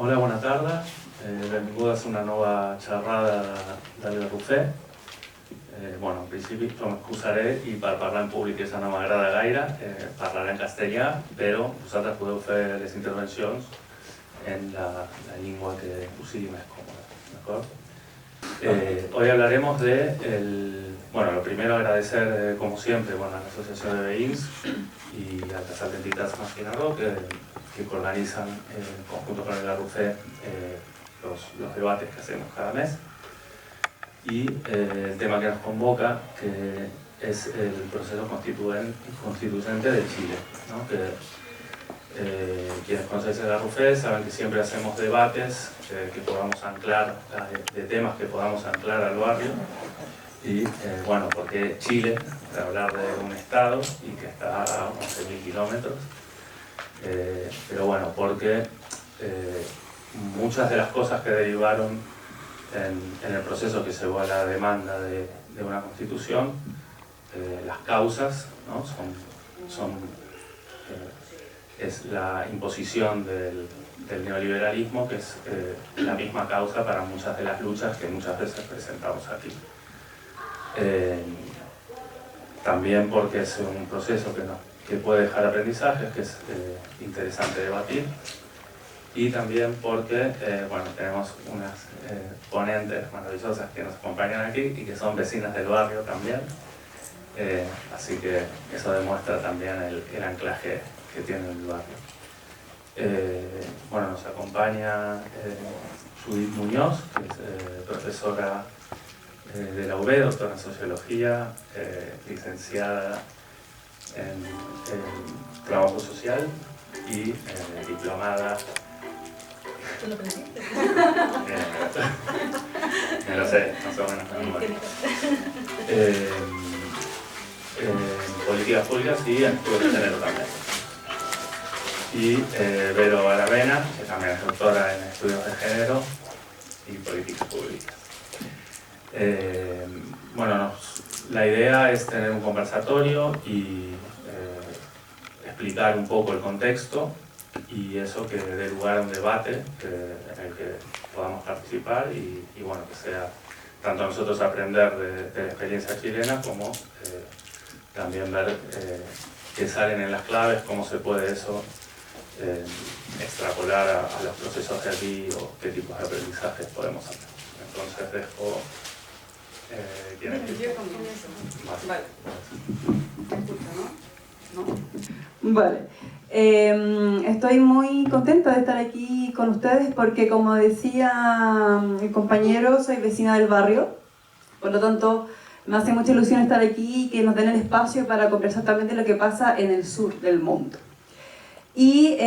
Hola, bona tarda. Benvingudes a una nova xerrada de l'Errufé. En principi m'excusaré i per parlar en públic això no m'agrada gaire, parlaré en castellà, però vosaltres podeu fer les intervencions en la llengua que us sigui més còmoda, ¿de acuerdo? Hoy hablaremos lo primero agradecer, como siempre, a la Asociación de Veïns y a las entitats Marginarro que organizan en conjunto con el Errufé los debates que hacemos cada mes. Y el tema que nos convoca, que es el proceso constituyente de Chile, ¿no? Quienes conocen el Errufé saben que siempre hacemos debates que podamos anclar, de temas que podamos anclar al barrio. Y porque Chile, para hablar de un estado y que está a 11.000 kilómetros, porque muchas de las cosas que derivaron en el proceso que llevó a la demanda de una constitución, las causas, ¿no? Es la imposición del neoliberalismo, que es la misma causa para muchas de las luchas que muchas veces presentamos aquí. También porque es un proceso que puede dejar aprendizajes, que es interesante debatir, y también porque tenemos unas ponentes maravillosas que nos acompañan aquí y que son vecinas del barrio también, así que eso demuestra también el anclaje que tiene el barrio. Nos acompaña Judith Muñoz, que es profesora de la UB, doctora en Sociología, licenciada en Trabajo Social y diplomada. ¿Tú lo aprendiste? Me lo sé, más o menos. En políticas públicas y en estudios de género también. Y Vero Aravena, que también es doctora en estudios de género y políticas públicas. La idea es tener un conversatorio y explicar un poco el contexto y eso que dé lugar a un debate en el que podamos participar y que sea tanto nosotros aprender de la experiencia chilena como también ver qué salen en las claves, cómo se puede eso extrapolar a los procesos de aquí o qué tipos de aprendizajes podemos hacer. Entonces dejo... Vale. Vale. Estoy muy contenta de estar aquí con ustedes porque, como decía mi compañero, soy vecina del barrio, por lo tanto me hace mucha ilusión estar aquí y que nos den el espacio para conversar también de lo que pasa en el sur del mundo. Y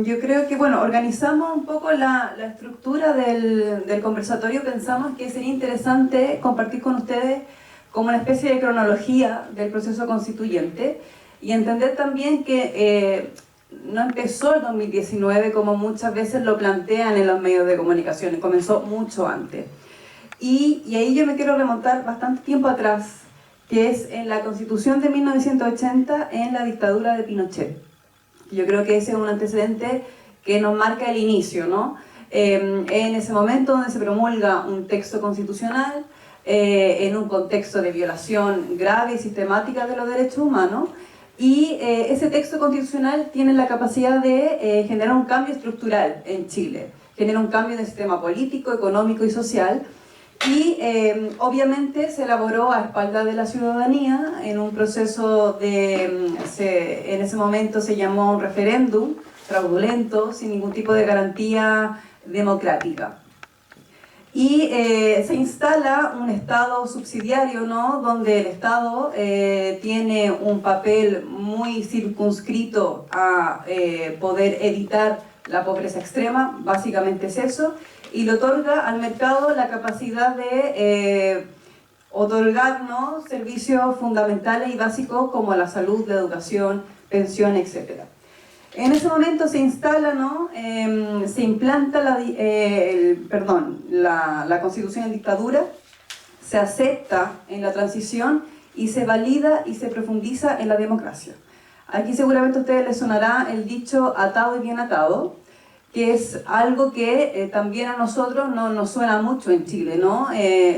yo creo que, organizamos un poco la estructura del conversatorio. Pensamos que sería interesante compartir con ustedes como una especie de cronología del proceso constituyente y entender también que no empezó el 2019 como muchas veces lo plantean en los medios de comunicación, comenzó mucho antes. Y ahí yo me quiero remontar bastante tiempo atrás, que es en la Constitución de 1980 en la dictadura de Pinochet. Yo creo que ese es un antecedente que nos marca el inicio, ¿no? En ese momento donde se promulga un texto constitucional, en un contexto de violación grave y sistemática de los derechos humanos, y ese texto constitucional tiene la capacidad de generar un cambio estructural en Chile, genera un cambio en el sistema político, económico y social, y obviamente se elaboró a espaldas de la ciudadanía en un proceso en ese momento se llamó un referéndum fraudulento, sin ningún tipo de garantía democrática. Y se instala un Estado subsidiario, ¿no? Donde el Estado tiene un papel muy circunscrito a poder evitar la pobreza extrema, básicamente es eso, y le otorga al mercado la capacidad de otorgarnos servicios fundamentales y básicos como la salud, la educación, pensión, etc. En ese momento se instala, ¿no? Se implanta la Constitución en dictadura, se acepta en la transición y se valida y se profundiza en la democracia. Aquí seguramente a ustedes les sonará el dicho atado y bien atado, que es algo que también a nosotros no nos suena mucho en Chile, ¿no?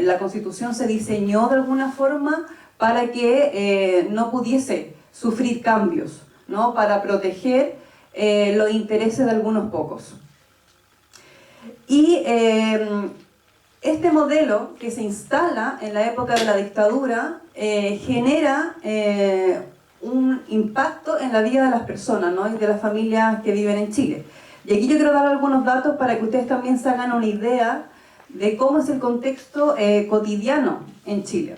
La Constitución se diseñó de alguna forma para que no pudiese sufrir cambios, ¿no? Para proteger los intereses de algunos pocos. Y este modelo que se instala en la época de la dictadura genera un impacto en la vida de las personas, ¿no? Y de las familias que viven en Chile. Y aquí yo quiero dar algunos datos para que ustedes también se hagan una idea de cómo es el contexto cotidiano en Chile.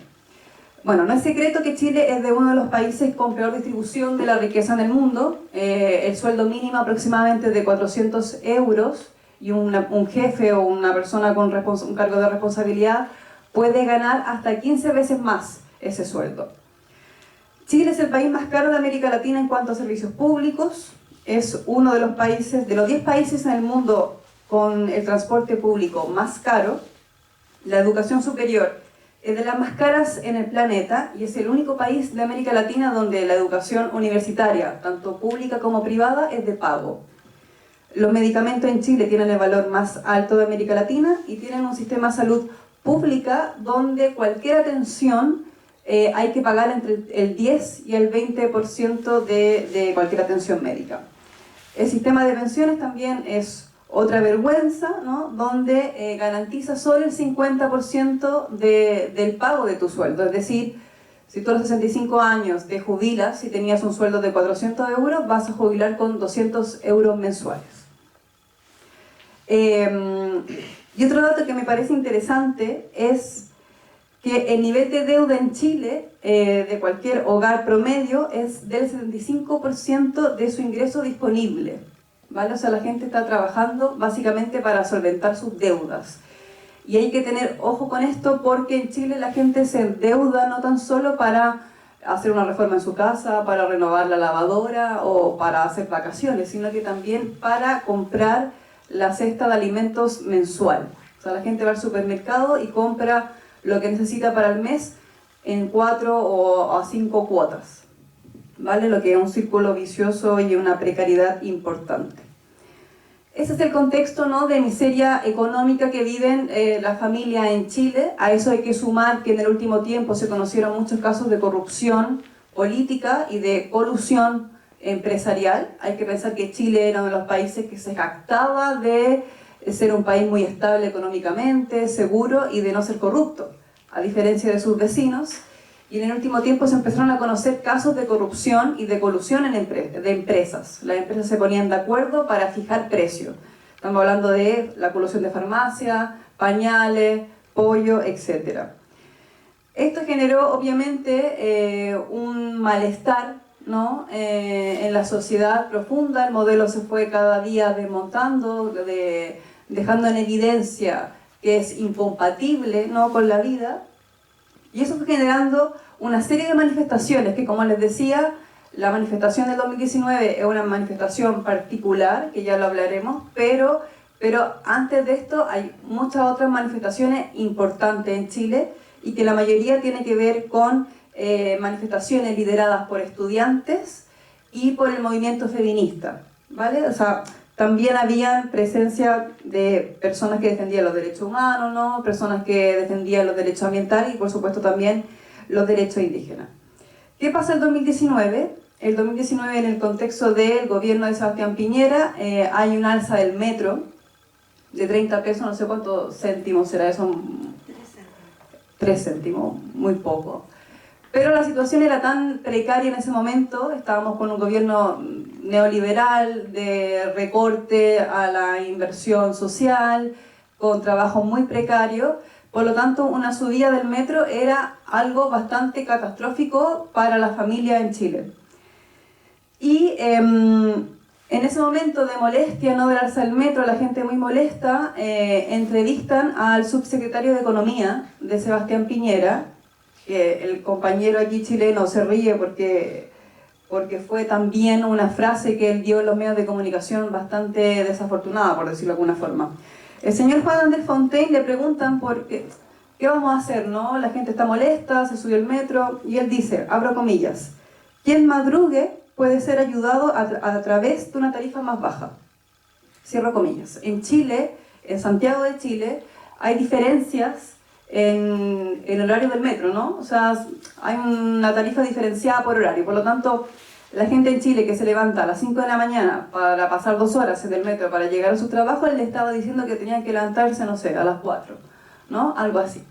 Bueno, no es secreto que Chile es de uno de los países con peor distribución de la riqueza en el mundo. El sueldo mínimo aproximadamente de 400 euros y un jefe o una persona con un cargo de responsabilidad puede ganar hasta 15 veces más ese sueldo. Chile es el país más caro de América Latina en cuanto a servicios públicos. Es uno de los países, de los 10 países en el mundo con el transporte público más caro. La educación superior es de las más caras en el planeta y es el único país de América Latina donde la educación universitaria, tanto pública como privada, es de pago. Los medicamentos en Chile tienen el valor más alto de América Latina y tienen un sistema de salud pública donde cualquier atención hay que pagar entre el 10 y el 20% de cualquier atención médica. El sistema de pensiones también es otra vergüenza, ¿no? Donde garantiza solo el 50% del pago de tu sueldo. Es decir, si tú a los 65 años te jubilas, si tenías un sueldo de 400 euros, vas a jubilar con 200 euros mensuales. Y otro dato que me parece interesante es que el nivel de deuda en Chile, de cualquier hogar promedio, es del 75% de su ingreso disponible, ¿vale? O sea, la gente está trabajando básicamente para solventar sus deudas. Y hay que tener ojo con esto porque en Chile la gente se endeuda no tan solo para hacer una reforma en su casa, para renovar la lavadora o para hacer vacaciones, sino que también para comprar la cesta de alimentos mensual. O sea, la gente va al supermercado y compra lo que necesita para el mes en 4 o 5 cuotas, ¿vale? Lo que es un círculo vicioso y una precariedad importante. Ese es el contexto, ¿no?, de miseria económica que viven las familias en Chile. A eso hay que sumar que en el último tiempo se conocieron muchos casos de corrupción política y de colusión empresarial. Hay que pensar que Chile era uno de los países que se jactaba de ser un país muy estable económicamente, seguro y de no ser corrupto, a diferencia de sus vecinos. Y en el último tiempo se empezaron a conocer casos de corrupción y de colusión de empresas. Las empresas se ponían de acuerdo para fijar precios. Estamos hablando de la colusión de farmacia, pañales, pollo, etc. Esto generó obviamente un malestar, ¿no?, en la sociedad profunda. El modelo se fue cada día desmontando, dejando en evidencia que es incompatible, ¿no?, con la vida. Y eso fue generando una serie de manifestaciones que, como les decía, la manifestación del 2019 es una manifestación particular, que ya lo hablaremos, pero antes de esto hay muchas otras manifestaciones importantes en Chile y que la mayoría tiene que ver con manifestaciones lideradas por estudiantes y por el movimiento feminista, ¿vale? O sea, también había presencia de personas que defendían los derechos humanos, ¿no?, personas que defendían los derechos ambientales y por supuesto también los derechos indígenas. ¿Qué pasa el 2019? El 2019, en el contexto del gobierno de Sebastián Piñera, hay un alza del metro de 30 pesos, no sé cuántos céntimos será eso, 3 céntimos, muy poco. Pero la situación era tan precaria en ese momento, estábamos con un gobierno neoliberal de recorte a la inversión social, con trabajo muy precario, por lo tanto una subida del metro era algo bastante catastrófico para la familia en Chile. Y en ese momento de molestia, no del alza del metro, la gente muy molesta, entrevistan al subsecretario de Economía de Sebastián Piñera, que el compañero aquí chileno se ríe porque fue también una frase que él dio en los medios de comunicación bastante desafortunada, por decirlo de alguna forma. El señor Juan Andrés Fontaine le preguntan por qué vamos a hacer, ¿no? La gente está molesta, se subió el metro, y él dice, abro comillas, quien madrugue puede ser ayudado a través de una tarifa más baja. cierro comillas. En Chile, en Santiago de Chile, hay diferencias en el horario del metro, ¿no? O sea, hay una tarifa diferenciada por horario, por lo tanto, la gente en Chile que se levanta a las 5 de la mañana para pasar 2 horas en el metro para llegar a su trabajo, él le estaba diciendo que tenían que levantarse, no sé, a las 4, ¿no? Algo así.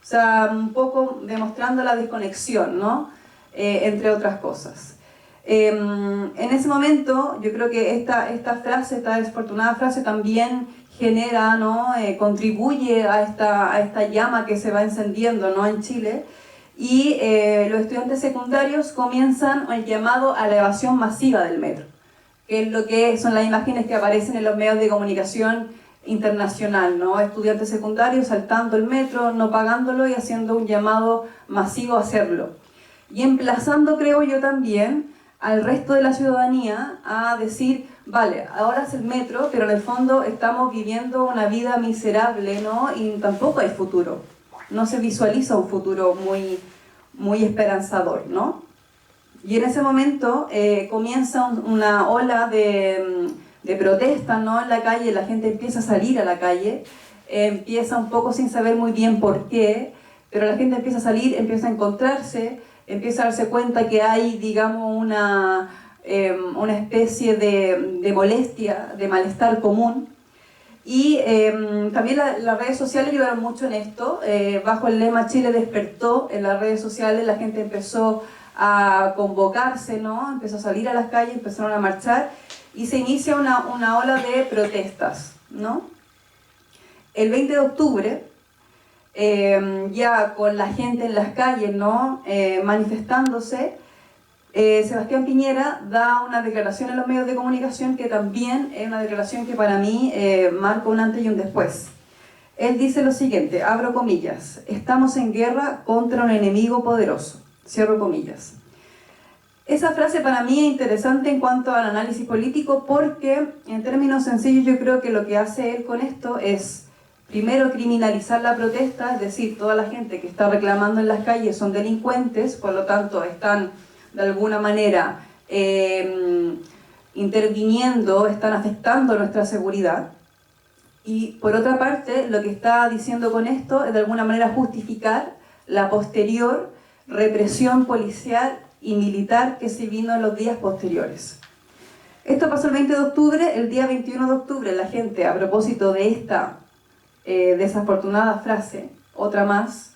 O sea, un poco demostrando la desconexión, ¿no? Entre otras cosas. En ese momento, yo creo que esta frase, esta desafortunada frase también genera, ¿no? Contribuye a esta llama que se va encendiendo, ¿no? En Chile. Y los estudiantes secundarios comienzan el llamado a la evasión masiva del metro, que es lo que son las imágenes que aparecen en los medios de comunicación internacional, ¿no? Estudiantes secundarios saltando el metro, no pagándolo y haciendo un llamado masivo a hacerlo. Y emplazando, creo yo también, al resto de la ciudadanía a decir, vale, ahora es el metro, pero en el fondo estamos viviendo una vida miserable, ¿no? Y tampoco hay futuro. No se visualiza un futuro muy esperanzador, ¿no? Y en ese momento comienza una ola de protesta, ¿no? En la calle, la gente empieza a salir a la calle, empieza un poco sin saber muy bien por qué, pero la gente empieza a salir, empieza a encontrarse, empieza a darse cuenta que hay, digamos, una especie de molestia, de malestar común. Y también las redes sociales ayudaron mucho en esto. Bajo el lema Chile despertó, en las redes sociales la gente empezó a convocarse, ¿no? Empezó a salir a las calles, empezaron a marchar y se inicia una ola de protestas, ¿no? El 20 de octubre, ya con la gente en las calles, ¿no? Manifestándose, Sebastián Piñera da una declaración en los medios de comunicación que también es una declaración que para mí marca un antes y un después. Él dice lo siguiente, abro comillas, estamos en guerra contra un enemigo poderoso, cierro comillas. Esa frase para mí es interesante en cuanto al análisis político porque en términos sencillos yo creo que lo que hace él con esto es primero criminalizar la protesta, es decir, toda la gente que está reclamando en las calles son delincuentes, por lo tanto están de alguna manera interviniendo, están afectando nuestra seguridad. Y por otra parte, lo que está diciendo con esto es de alguna manera justificar la posterior represión policial y militar que se vino en los días posteriores. Esto pasó el 20 de octubre, el día 21 de octubre la gente, a propósito de esta desafortunada frase, otra más,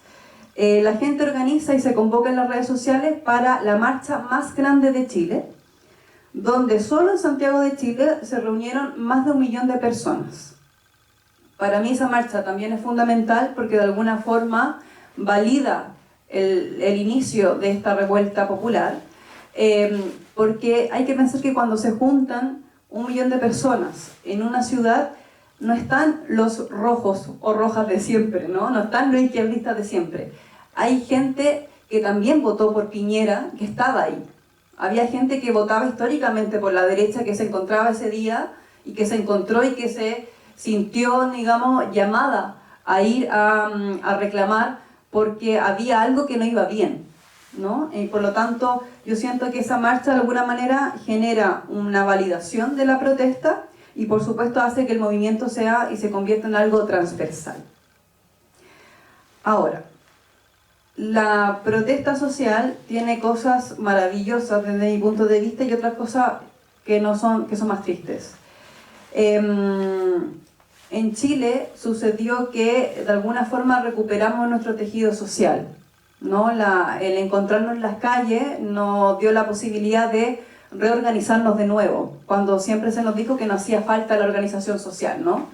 la gente organiza y se convoca en las redes sociales para la marcha más grande de Chile, donde solo en Santiago de Chile se reunieron más de 1 millón de personas. Para mí esa marcha también es fundamental porque de alguna forma valida el inicio de esta revuelta popular, porque hay que pensar que cuando se juntan 1 millón de personas en una ciudad, no están los rojos o rojas de siempre, ¿no? No están los izquierdistas de siempre. Hay gente que también votó por Piñera, que estaba ahí. Había gente que votaba históricamente por la derecha, que se encontraba ese día y que se encontró y que se sintió, digamos, llamada a ir a reclamar porque había algo que no iba bien, ¿no? Y por lo tanto, yo siento que esa marcha de alguna manera genera una validación de la protesta y por supuesto hace que el movimiento sea y se convierta en algo transversal. Ahora, la protesta social tiene cosas maravillosas desde mi punto de vista y otras cosas que son más tristes. En Chile sucedió que de alguna forma recuperamos nuestro tejido social, ¿no? El encontrarnos en las calles nos dio la posibilidad de reorganizarnos de nuevo, cuando siempre se nos dijo que no hacía falta la organización social, ¿no?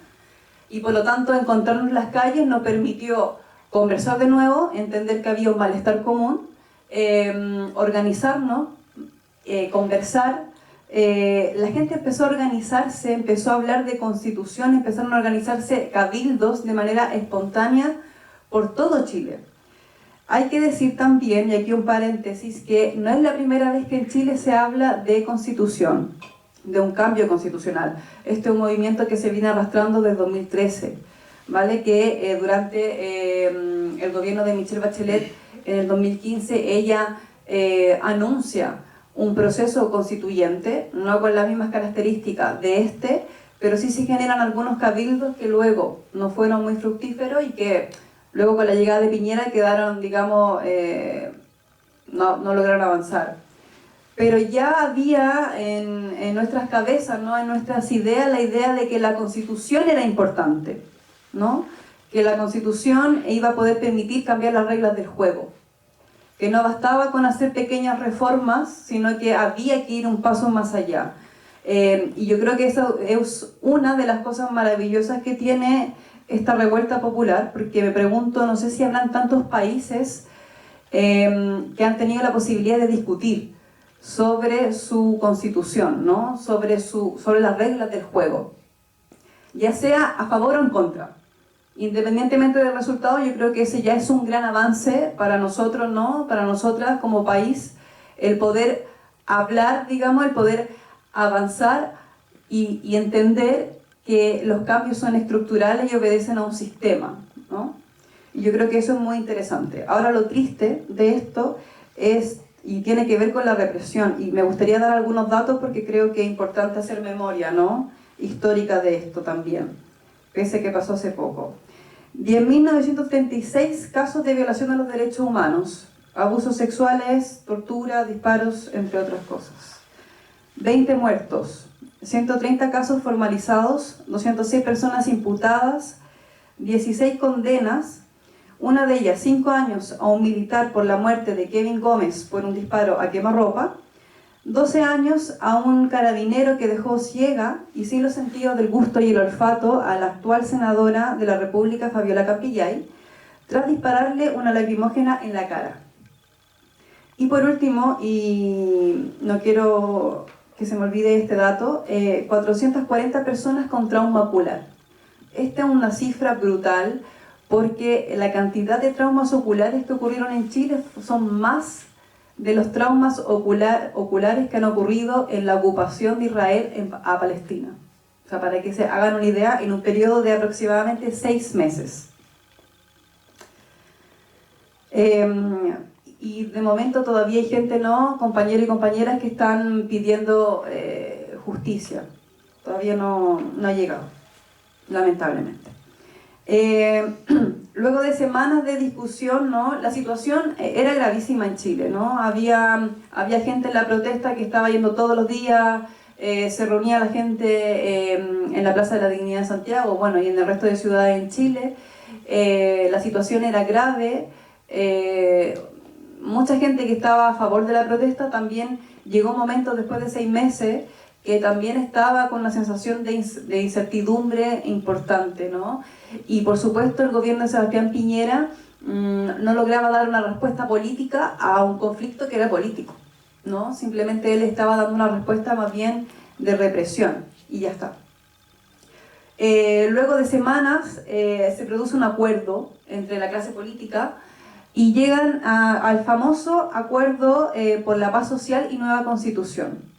Y por lo tanto encontrarnos en las calles nos permitió conversar de nuevo, entender que había un malestar común, organizarnos, conversar. La gente empezó a organizarse, empezó a hablar de constitución, empezaron a organizarse cabildos de manera espontánea por todo Chile. Hay que decir también, y aquí un paréntesis, que no es la primera vez que en Chile se habla de constitución, de un cambio constitucional. Este es un movimiento que se viene arrastrando desde 2013, ¿vale? Que durante el gobierno de Michelle Bachelet, en el 2015, ella anuncia un proceso constituyente, no con las mismas características de este, pero sí se generan algunos cabildos que luego no fueron muy fructíferos y que luego con la llegada de Piñera quedaron, digamos, no lograron avanzar. Pero ya había en nuestras cabezas, ¿no? En nuestras ideas, la idea de que la Constitución era importante, ¿no? Que la Constitución iba a poder permitir cambiar las reglas del juego, que no bastaba con hacer pequeñas reformas, sino que había que ir un paso más allá. Y yo creo que esa es una de las cosas maravillosas que tiene esta revuelta popular, porque me pregunto, no sé si habrán tantos países que han tenido la posibilidad de discutir sobre su constitución, ¿no? sobre las reglas del juego, ya sea a favor o en contra. Independientemente del resultado, yo creo que ese ya es un gran avance para nosotros, ¿no? Para nosotras como país, el poder hablar, digamos, el poder avanzar y entender que los cambios son estructurales y obedecen a un sistema, ¿no? Y yo creo que eso es muy interesante. Ahora, lo triste de esto es, y tiene que ver con la represión, y me gustaría dar algunos datos porque creo que es importante hacer memoria, ¿no? Histórica de esto también, pese a que pasó hace poco. 10.936 casos de violación de los derechos humanos, abusos sexuales, tortura, disparos, entre otras cosas. 20 muertos, 130 casos formalizados, 206 personas imputadas, 16 condenas, una de ellas 5 años a un militar por la muerte de Kevin Gómez por un disparo a quemarropa, 12 años a un carabinero que dejó ciega y sin los sentidos del gusto y el olfato a la actual senadora de la República, Fabiola Campillay, tras dispararle una lacrimógena en la cara. Y por último, y no quiero que se me olvide este dato, 440 personas con trauma ocular. Esta es una cifra brutal, porque la cantidad de traumas oculares que ocurrieron en Chile son más de los traumas oculares que han ocurrido en la ocupación de Israel a Palestina. O sea, para que se hagan una idea, en un periodo de aproximadamente 6 meses. Y de momento todavía hay gente, ¿no? Compañeros y compañeras que están pidiendo justicia. Todavía no ha llegado, lamentablemente. Luego de semanas de discusión, ¿no? La situación era gravísima en Chile, ¿no? Había gente en la protesta que estaba yendo todos los días, se reunía la gente en la Plaza de la Dignidad de Santiago, bueno, y en el resto de ciudades en Chile. La situación era grave, mucha gente que estaba a favor de la protesta también llegó un momento después de 6 meses que también estaba con una sensación de incertidumbre importante, ¿no? Y por supuesto el gobierno de Sebastián Piñera no lograba dar una respuesta política a un conflicto que era político, ¿no? Simplemente él estaba dando una respuesta más bien de represión, y ya está. Luego de semanas se produce un acuerdo entre la clase política y llegan al famoso acuerdo por la paz social y nueva constitución.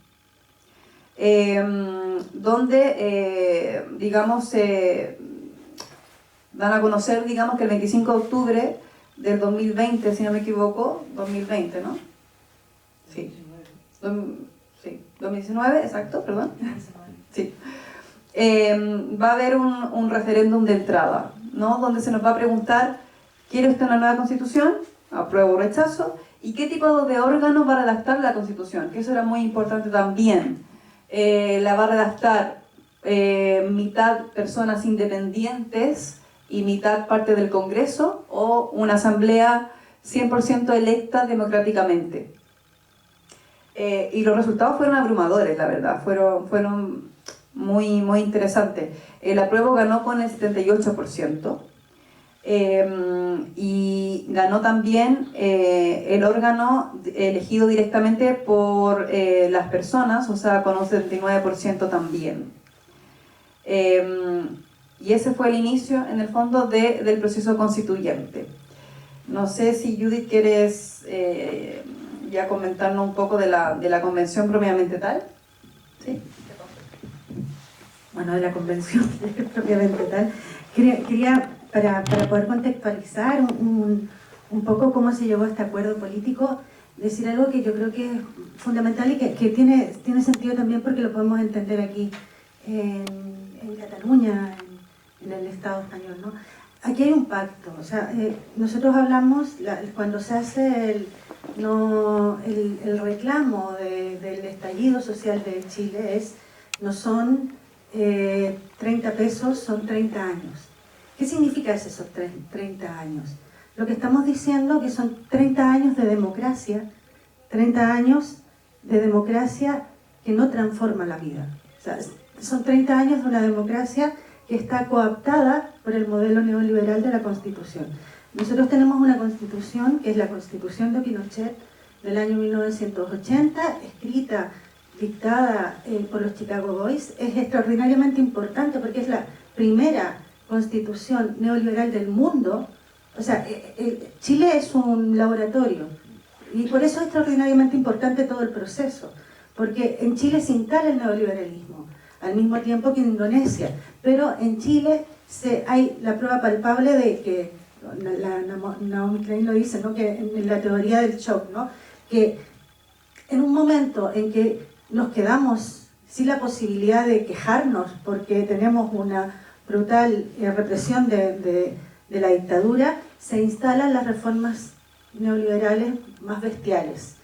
Donde, digamos, dan a conocer, digamos, que el 25 de octubre del 2020, si no me equivoco, 2020, ¿no? Sí. Sí, 2019, exacto, perdón. Sí. Va a haber un referéndum de entrada, ¿no? Donde se nos va a preguntar, ¿quiere usted una nueva constitución? ¿Apruebo o rechazo? ¿Y qué tipo de órgano va a redactar la constitución? Que eso era muy importante también. La va a redactar mitad personas independientes y mitad parte del Congreso, o una asamblea 100% electa democráticamente. Y los resultados fueron abrumadores, la verdad, fueron muy, muy interesantes. El apruebo ganó con el 78%, y ganó también el órgano elegido directamente por las personas, o sea, con un 79% también. Y ese fue el inicio, en el fondo, del proceso constituyente. No sé si Judith quieres ya comentarnos un poco de la convención propiamente tal. ¿Sí? Bueno, de la convención propiamente tal. Quería para poder contextualizar un poco cómo se llegó a este acuerdo político, decir algo que yo creo que es fundamental y que tiene sentido también porque lo podemos entender aquí en en Cataluña, en el Estado español, ¿no? Aquí hay un pacto, o sea, nosotros hablamos, cuando se hace el reclamo del estallido social de Chile, no son 30 pesos, son 30 años. ¿Qué significa esos 30 años? Lo que estamos diciendo que son 30 años de democracia, 30 años de democracia que no transforma la vida. O sea, son 30 años de una democracia que está cooptada por el modelo neoliberal de la Constitución. Nosotros tenemos una Constitución, que es la Constitución de Pinochet del año 1980, escrita, dictada por los Chicago Boys. Es extraordinariamente importante porque es la primera Constitución neoliberal del mundo. O sea, Chile es un laboratorio y por eso es extraordinariamente importante todo el proceso, porque en Chile se instala el neoliberalismo al mismo tiempo que en Indonesia, pero en Chile hay la prueba palpable de que, Naomi Klein lo dice, ¿no? Que en la teoría del shock, ¿no? Que en un momento en que nos quedamos sin la posibilidad de quejarnos porque tenemos una brutal represión de la dictadura, se instalan las reformas neoliberales más bestiales.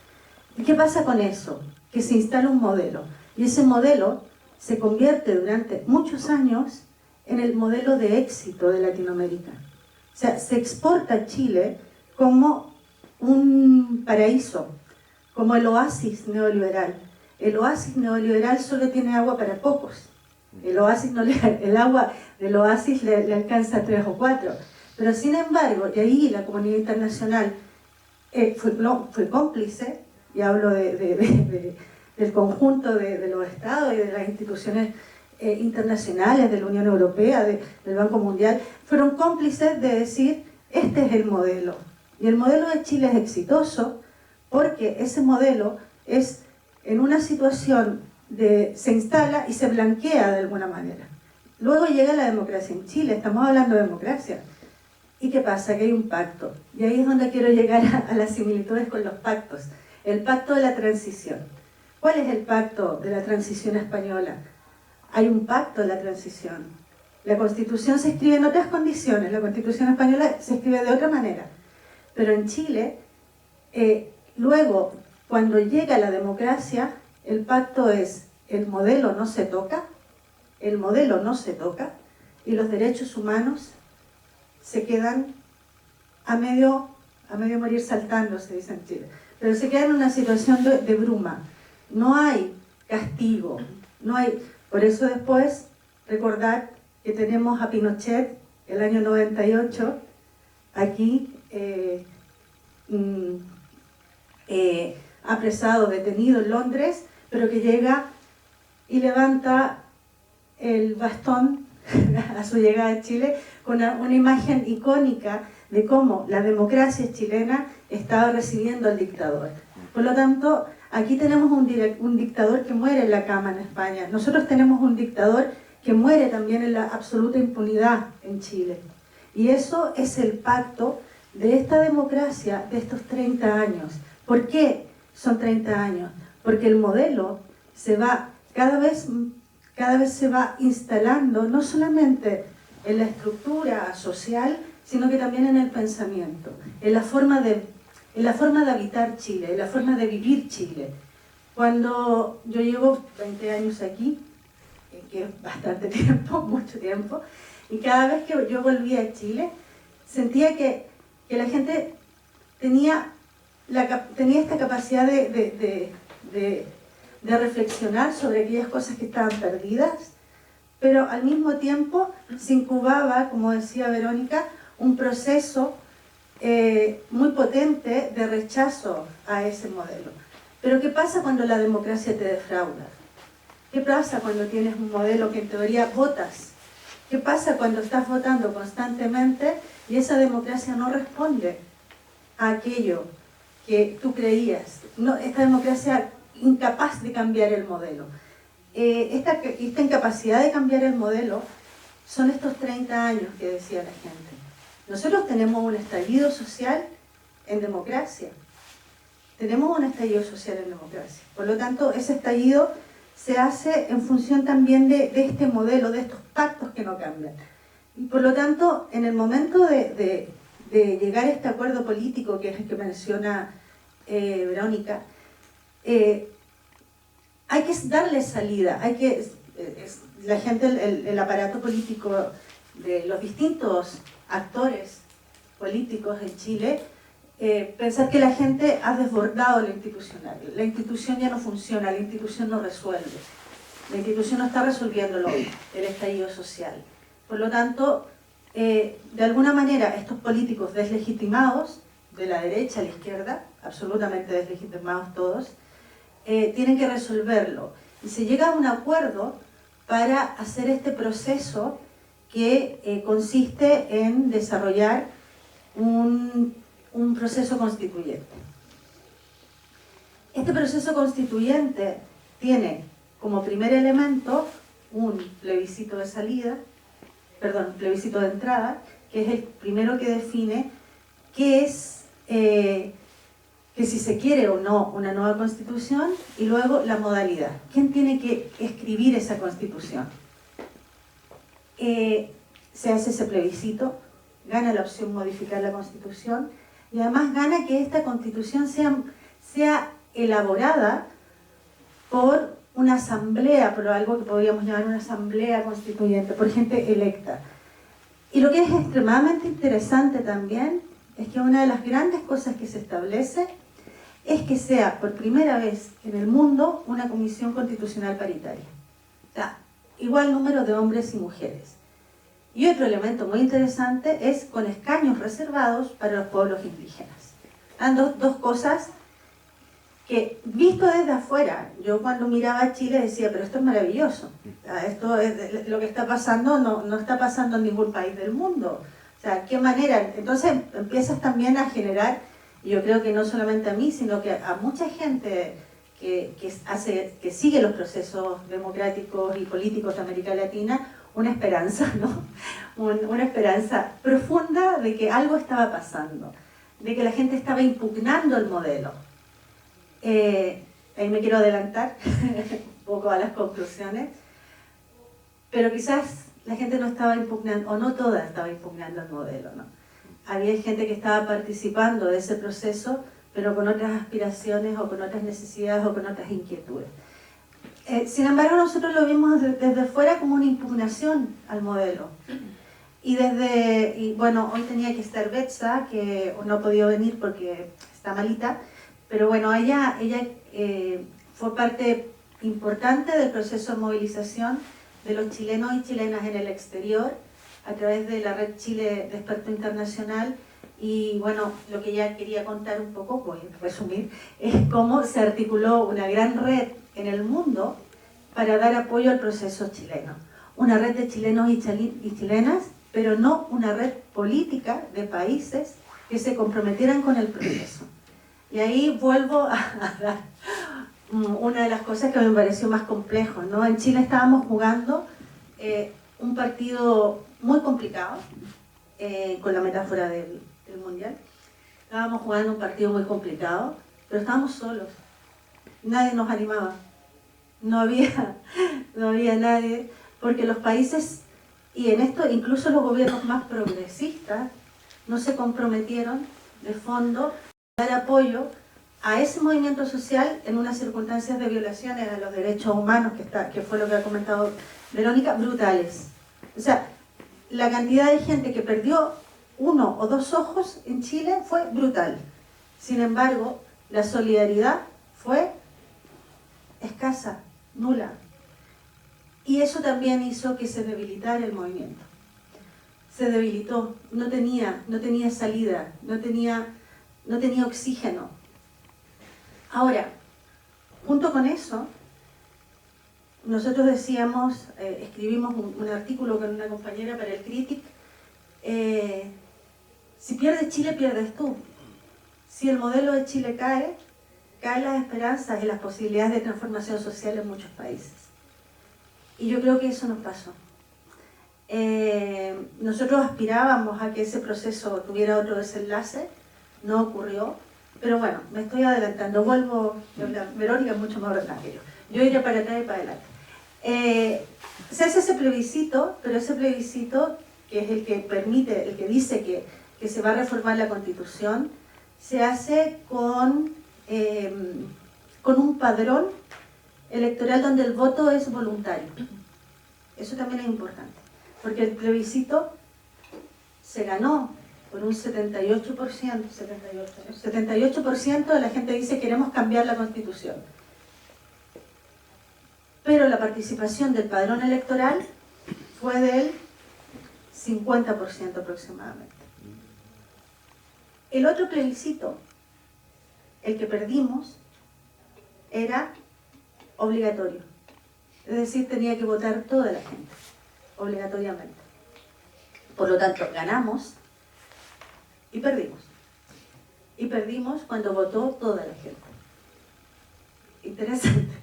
¿Y qué pasa con eso? Que se instala un modelo, y ese modelo se convierte durante muchos años en el modelo de éxito de Latinoamérica. O sea, se exporta a Chile como un paraíso, como el oasis neoliberal. El oasis neoliberal solo tiene agua para pocos. El agua del oasis le alcanza a 3 o 4. Pero sin embargo, y ahí la comunidad internacional fue cómplice, y hablo del conjunto de los estados y de las instituciones internacionales, de la Unión Europea, del Banco Mundial, fueron cómplices de decir, este es el modelo. Y el modelo de Chile es exitoso porque ese modelo es en una situación se instala y se blanquea de alguna manera. Luego llega la democracia en Chile, estamos hablando de democracia. ¿Y qué pasa? Que hay un pacto. Y ahí es donde quiero llegar a las similitudes con los pactos. El pacto de la transición. ¿Cuál es el pacto de la transición española? Hay un pacto de la transición. La Constitución se escribe en otras condiciones, la Constitución española se escribe de otra manera. Pero en Chile, luego, cuando llega la democracia, el pacto es, el modelo no se toca, el modelo no se toca, y los derechos humanos se quedan a medio morir saltando, se dice en Chile. Pero se quedan en una situación de bruma. No hay castigo, no hay... Por eso después, recordar que tenemos a Pinochet, el año 98, aquí, apresado, detenido en Londres, pero que llega y levanta el bastón a su llegada a Chile con una imagen icónica de cómo la democracia chilena estaba recibiendo al dictador. Por lo tanto, aquí tenemos un dictador que muere en la cama en España. Nosotros tenemos un dictador que muere también en la absoluta impunidad en Chile. Y eso es el pacto de esta democracia de estos 30 años. ¿Por qué son 30 años? Porque el modelo cada vez se va instalando, no solamente en la estructura social, sino que también en el pensamiento, en la forma de habitar Chile, en la forma de vivir Chile. Cuando yo llevo 20 años aquí, que es bastante tiempo, mucho tiempo, y cada vez que yo volvía a Chile, sentía que la gente tenía esta capacidad de reflexionar sobre aquellas cosas que estaban perdidas, pero al mismo tiempo se incubaba, como decía Verónica, un proceso muy potente de rechazo a ese modelo. Pero ¿qué pasa cuando la democracia te defrauda? ¿Qué pasa cuando tienes un modelo que en teoría votas? ¿Qué pasa cuando estás votando constantemente y esa democracia no responde a aquello que tú creías? Esta democracia incapaz de cambiar el modelo. Esta incapacidad de cambiar el modelo son estos 30 años que decía la gente. Nosotros tenemos un estallido social en democracia. Tenemos un estallido social en democracia. Por lo tanto, ese estallido se hace en función también de este modelo, de estos pactos que no cambian. Y por lo tanto, en el momento de llegar a este acuerdo político, que es el que menciona Verónica, hay que darle salida, la gente, el aparato político de los distintos actores políticos en Chile, pensar que la gente ha desbordado lo institucional. La institución ya no funciona, la institución no resuelve. La institución no está resolviéndolo, el estallido social. Por lo tanto, de alguna manera, estos políticos deslegitimados, de la derecha a la izquierda, absolutamente deslegitimados todos, tienen que resolverlo. Y se llega a un acuerdo para hacer este proceso que consiste en desarrollar un proceso constituyente. Este proceso constituyente tiene como primer elemento un plebiscito de salida, perdón, plebiscito de entrada, que es el primero que define qué es, que si se quiere o no una nueva constitución, y luego la modalidad. ¿Quién tiene que escribir esa constitución? Se hace ese plebiscito, gana la opción modificar la constitución, y además gana que esta constitución sea elaborada por una asamblea, por algo que podríamos llamar una asamblea constituyente, por gente electa. Y lo que es extremadamente interesante también es que una de las grandes cosas que se establece es que sea por primera vez en el mundo una comisión constitucional paritaria. O sea, igual número de hombres y mujeres. Y otro elemento muy interesante es con escaños reservados para los pueblos indígenas. Dos cosas que, visto desde afuera, yo cuando miraba a Chile decía, pero esto es maravilloso. Esto es, lo que está pasando no está pasando en ningún país del mundo. O sea, ¿qué manera? Entonces empiezas también a generar, y yo creo que no solamente a mí, sino que a mucha gente que sigue los procesos democráticos y políticos de América Latina, una esperanza, ¿no? Una esperanza profunda de que algo estaba pasando, de que la gente estaba impugnando el modelo. Ahí me quiero adelantar un poco a las conclusiones, pero quizás la gente no estaba impugnando, o no toda estaba impugnando el modelo, ¿no? Había gente que estaba participando de ese proceso, pero con otras aspiraciones o con otras necesidades o con otras inquietudes. Sin embargo, nosotros lo vimos desde fuera como una impugnación al modelo. Y bueno, hoy tenía que estar Betsa, que no ha podido venir porque está malita, pero bueno, ella fue parte importante del proceso de movilización de los chilenos y chilenas en el exterior, a través de la Red Chile de Experto Internacional. Y bueno, lo que ella quería contar un poco, voy a resumir, es cómo se articuló una gran red en el mundo para dar apoyo al proceso chileno. Una red de chilenos y chilenas, pero no una red política de países que se comprometieran con el proceso. Y ahí vuelvo a dar una de las cosas que me pareció más complejo, ¿no? En Chile estábamos jugando un partido muy complicado, con la metáfora del Mundial. Estábamos jugando un partido muy complicado, pero estábamos solos. Nadie nos animaba. No había nadie, porque los países, y en esto incluso los gobiernos más progresistas, no se comprometieron de fondo a dar apoyo a ese movimiento social en unas circunstancias de violaciones a los derechos humanos, que fue lo que ha comentado Verónica, brutales. O sea, la cantidad de gente que perdió 1 o 2 ojos en Chile fue brutal. Sin embargo, la solidaridad fue escasa, nula. Y eso también hizo que se debilitara el movimiento. Se debilitó, no tenía salida, no tenía oxígeno. Ahora, junto con eso, nosotros decíamos, escribimos un artículo con una compañera para el Critic, si pierdes Chile, pierdes tú. Si el modelo de Chile cae, caen las esperanzas y las posibilidades de transformación social en muchos países. Y yo creo que eso nos pasó. Nosotros aspirábamos a que ese proceso tuviera otro desenlace, no ocurrió, pero bueno, me estoy adelantando, vuelvo, Verónica es mucho más verdad que yo. Yo iré para atrás y para adelante. Se hace ese plebiscito, pero ese plebiscito, que es el que permite, el que dice que se va a reformar la Constitución, se hace con un padrón electoral donde el voto es voluntario. Eso también es importante, porque el plebiscito se ganó por un 78% de la gente dice queremos cambiar la Constitución. Pero la participación del padrón electoral fue del 50% aproximadamente. El otro plebiscito, el que perdimos, era obligatorio. Es decir, tenía que votar toda la gente, obligatoriamente. Por lo tanto, ganamos y perdimos. Y perdimos cuando votó toda la gente. Interesante.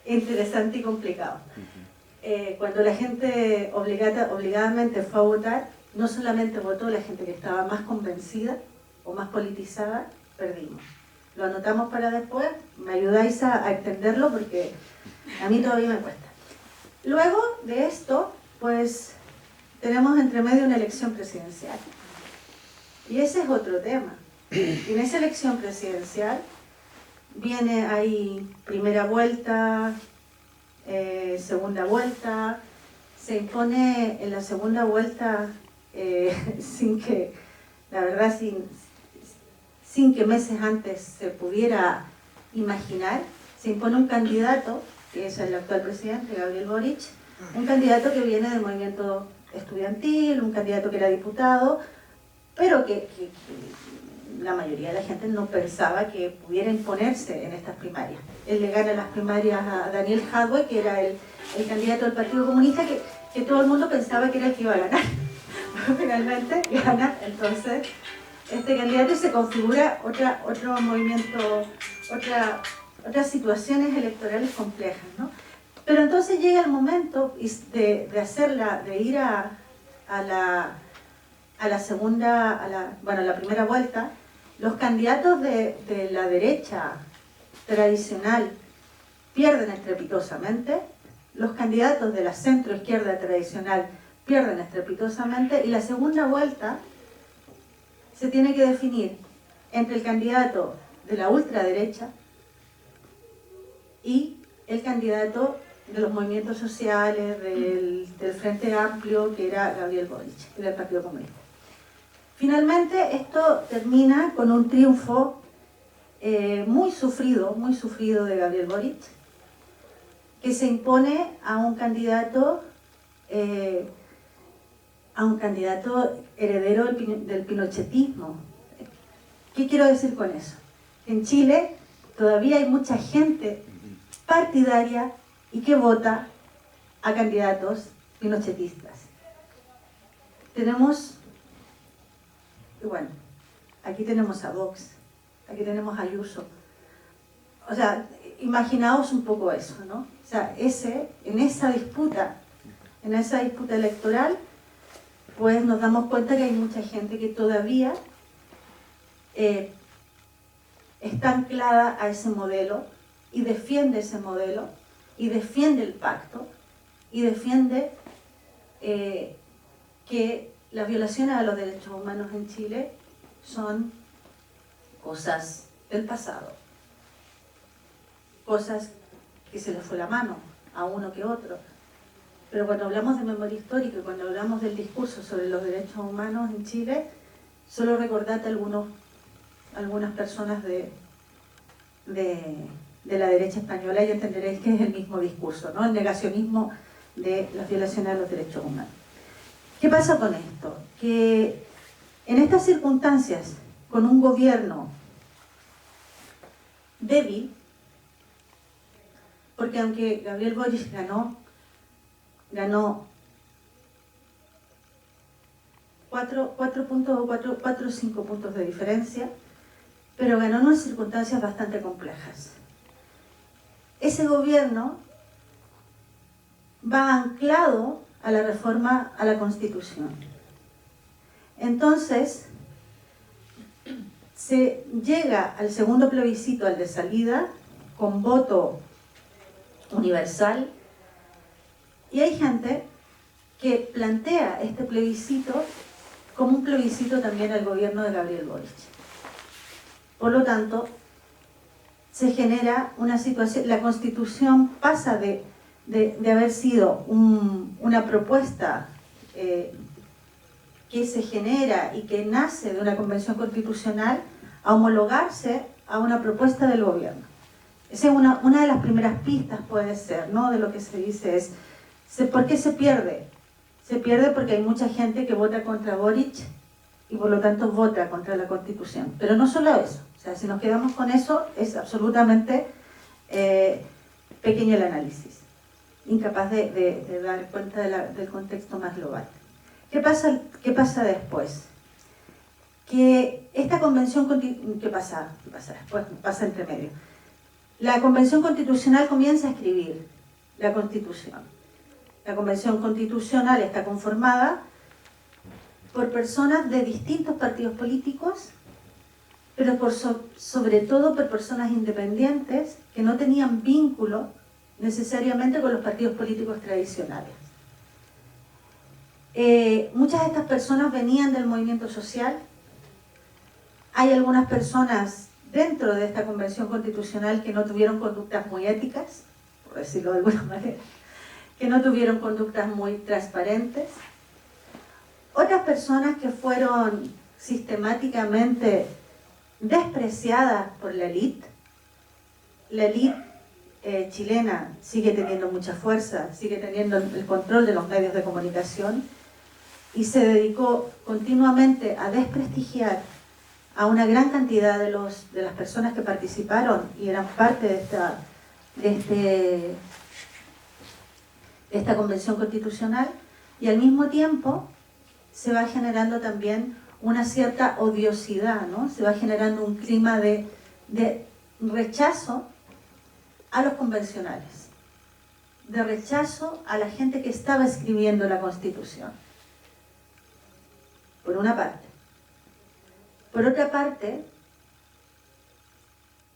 Interesante y complicado. Cuando la gente obligadamente fue a votar, no solamente votó la gente que estaba más convencida o más politizada, perdimos. Lo anotamos para después, me ayudáis a entenderlo porque a mí todavía me cuesta. Luego de esto, pues tenemos entre medio una elección presidencial. Y ese es otro tema. Y en esa elección presidencial viene ahí primera vuelta, segunda vuelta, se impone en la segunda vuelta sin que, la verdad, sin que meses antes se pudiera imaginar, se impone un candidato, que es el actual presidente, Gabriel Boric, un candidato que viene del movimiento estudiantil, un candidato que era diputado, pero que la mayoría de la gente no pensaba que pudiera imponerse en estas primarias. Él le gana las primarias a Daniel Jadwe, que era el candidato del Partido Comunista, que todo el mundo pensaba que era el que iba a ganar. Finalmente gana, entonces, este candidato y se configura otro movimiento, otras situaciones electorales complejas, ¿no? Pero entonces llega el momento de ir a la primera vuelta. Los candidatos de la derecha tradicional pierden estrepitosamente, los candidatos de la centroizquierda tradicional pierden estrepitosamente, y la segunda vuelta se tiene que definir entre el candidato de la ultraderecha y el candidato de los movimientos sociales, del Frente Amplio, que era Gabriel Boric, que era el Partido Comunista. Finalmente, esto termina con un triunfo muy sufrido de Gabriel Boric, que se impone a un candidato heredero del pinochetismo. ¿Qué quiero decir con eso? En Chile todavía hay mucha gente partidaria y que vota a candidatos pinochetistas. Bueno, aquí tenemos a Vox, aquí tenemos a Ayuso. O sea, imaginaos un poco eso, ¿no? O sea, en esa disputa electoral, pues nos damos cuenta que hay mucha gente que todavía está anclada a ese modelo y defiende ese modelo y defiende el pacto y defiende que las violaciones a los derechos humanos en Chile son cosas del pasado, cosas que se les fue la mano a uno que otro. Pero cuando hablamos de memoria histórica, cuando hablamos del discurso sobre los derechos humanos en Chile, solo recordate algunas personas de la derecha española y entenderéis que es el mismo discurso, ¿no? El negacionismo de las violaciones a los derechos humanos. ¿Qué pasa con esto? Que en estas circunstancias, con un gobierno débil, porque aunque Gabriel Boric ganó 4 o 5 puntos de diferencia, pero ganó en unas circunstancias bastante complejas. Ese gobierno va anclado a la reforma a la Constitución. Entonces, se llega al segundo plebiscito, al de salida, con voto universal. Y hay gente que plantea este plebiscito como un plebiscito también al gobierno de Gabriel Boric. Por lo tanto, se genera una situación, la Constitución pasa de haber sido una propuesta que se genera y que nace de una convención constitucional a homologarse a una propuesta del gobierno. Esa es una de las primeras pistas, puede ser, ¿no? De lo que se dice es, ¿por qué se pierde? Se pierde porque hay mucha gente que vota contra Boric y por lo tanto vota contra la Constitución. Pero no solo eso, o sea, si nos quedamos con eso es absolutamente pequeño el análisis, incapaz de dar cuenta del contexto más global. ¿Qué pasa después? Que esta convención, ¿qué pasa después? Pasa entre medio. La convención constitucional comienza a escribir la Constitución. La convención constitucional está conformada por personas de distintos partidos políticos, pero sobre todo por personas independientes que no tenían vínculo necesariamente con los partidos políticos tradicionales. Muchas de estas personas venían del movimiento social. Hay algunas personas dentro de esta convención constitucional que no tuvieron conductas muy éticas, por decirlo de alguna manera, que no tuvieron conductas muy transparentes. Otras personas que fueron sistemáticamente despreciadas por la élite. La élite chilena sigue teniendo mucha fuerza, sigue teniendo el control de los medios de comunicación y se dedicó continuamente a desprestigiar a una gran cantidad de las personas que participaron y eran parte de esta convención constitucional, y al mismo tiempo se va generando también una cierta odiosidad, ¿no? Se va generando un clima de rechazo a los convencionales, de rechazo a la gente que estaba escribiendo la Constitución, por una parte. Por otra parte,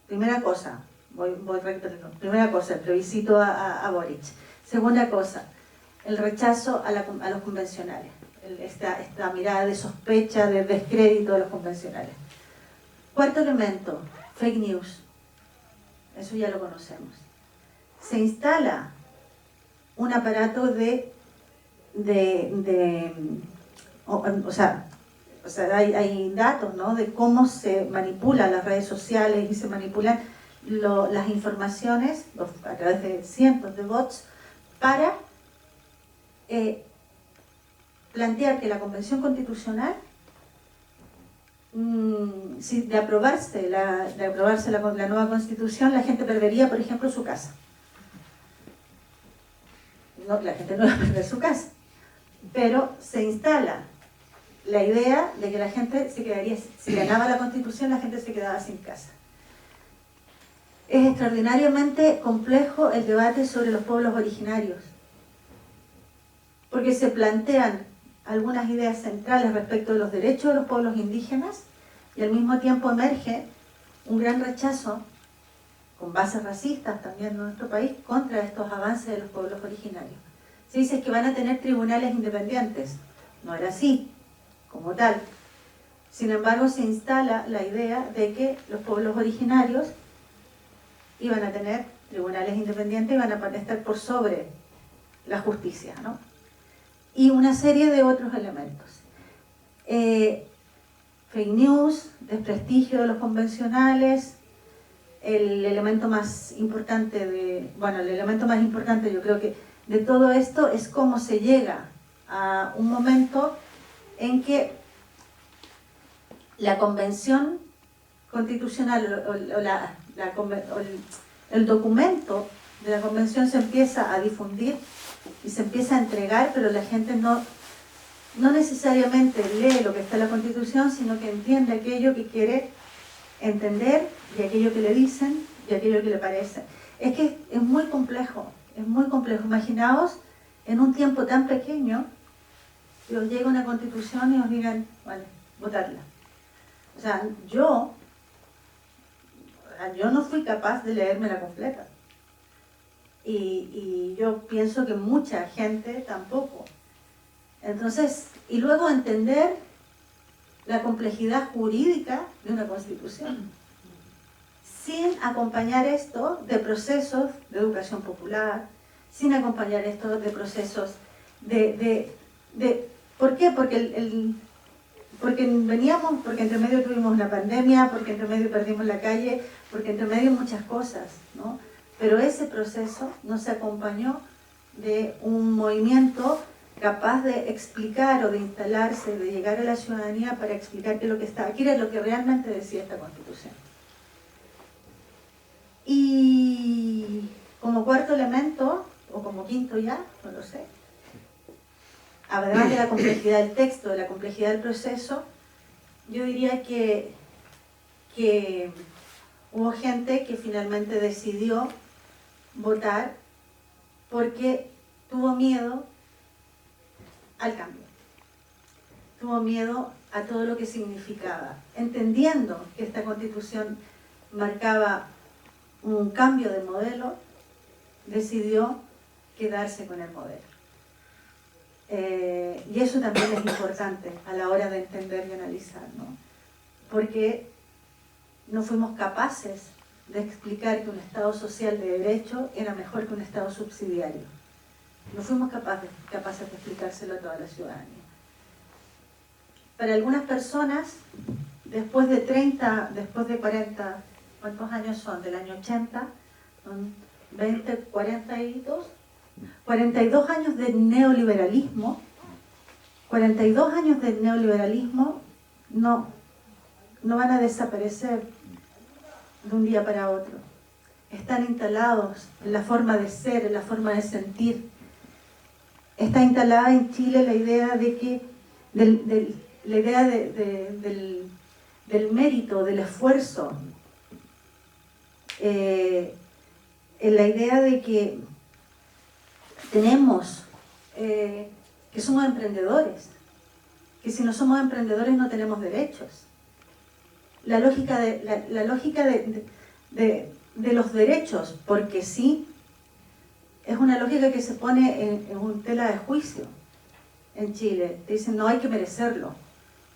primera cosa, voy repitiendo. Primera cosa, el plebiscito a Boric. Segunda cosa, el rechazo a los convencionales. Esta mirada de sospecha, de descrédito de los convencionales. Cuarto elemento, fake news. Eso ya lo conocemos. Se instala un aparato o sea, hay datos, ¿no?, de cómo se manipulan las redes sociales y se manipulan las informaciones a través de cientos de bots para plantear que la Convención Constitucional, de aprobarse la nueva Constitución, la gente perdería, por ejemplo, su casa. No, la gente no va a perder su casa, pero se instala la idea de que la gente se quedaría, si ganaba la Constitución, la gente se quedaba sin casa. Es extraordinariamente complejo el debate sobre los pueblos originarios, porque se plantean algunas ideas centrales respecto de los derechos de los pueblos indígenas y al mismo tiempo emerge un gran rechazo, con bases racistas también en nuestro país, contra estos avances de los pueblos originarios. Se dice que van a tener tribunales independientes. No era así, como tal. Sin embargo, se instala la idea de que los pueblos originarios iban a tener tribunales independientes y van a estar por sobre la justicia, ¿no? Y una serie de otros elementos. Fake news, desprestigio de los convencionales. El elemento más importante yo creo que de todo esto es cómo se llega a un momento en que la convención constitucional el documento de la convención se empieza a difundir y se empieza a entregar, pero la gente no necesariamente lee lo que está en la Constitución, sino que entiende aquello que quiere entender y aquello que le dicen y aquello que le parece. Es que es muy complejo, es muy complejo. Imaginaos en un tiempo tan pequeño que os llega una Constitución y os digan, vale, votarla. O sea, yo no fui capaz de leérmela completa. y yo pienso que mucha gente tampoco. Entonces, y luego entender la complejidad jurídica de una constitución, sin acompañar esto de procesos de educación popular, sin acompañar esto de procesos ¿por qué? Porque entre medio tuvimos una pandemia, porque entre medio perdimos la calle, porque entre medio muchas cosas, ¿no? Pero ese proceso no se acompañó de un movimiento capaz de explicar o de instalarse, de llegar a la ciudadanía para explicar qué es lo que estaba, qué era lo que realmente decía esta Constitución. Y como cuarto elemento, o como quinto ya, no lo sé, además de la complejidad del texto, de la complejidad del proceso, yo diría que hubo gente que finalmente decidió votar porque tuvo miedo al cambio. Tuvo miedo a todo lo que significaba, entendiendo que esta Constitución marcaba un cambio de modelo, decidió quedarse con el modelo. Y eso también es importante a la hora de entender y analizar, ¿no? Porque no fuimos capaces de explicar que un Estado social de derecho era mejor que un Estado subsidiario. No fuimos capaces de explicárselo a toda la ciudadanía. Para algunas personas, después de 40, ¿cuántos años son? Del año 80, son 20, 42 años de neoliberalismo. 42 años de neoliberalismo no van a desaparecer de un día para otro. Están instalados en la forma de ser, en la forma de sentir. Está instalada en Chile la idea de que del mérito, del esfuerzo, en la idea de que tenemos, que somos emprendedores, que si no somos emprendedores no tenemos derechos. La lógica de los derechos, porque sí, es una lógica que se pone en un tela de juicio en Chile. Te dicen, no hay que merecerlo.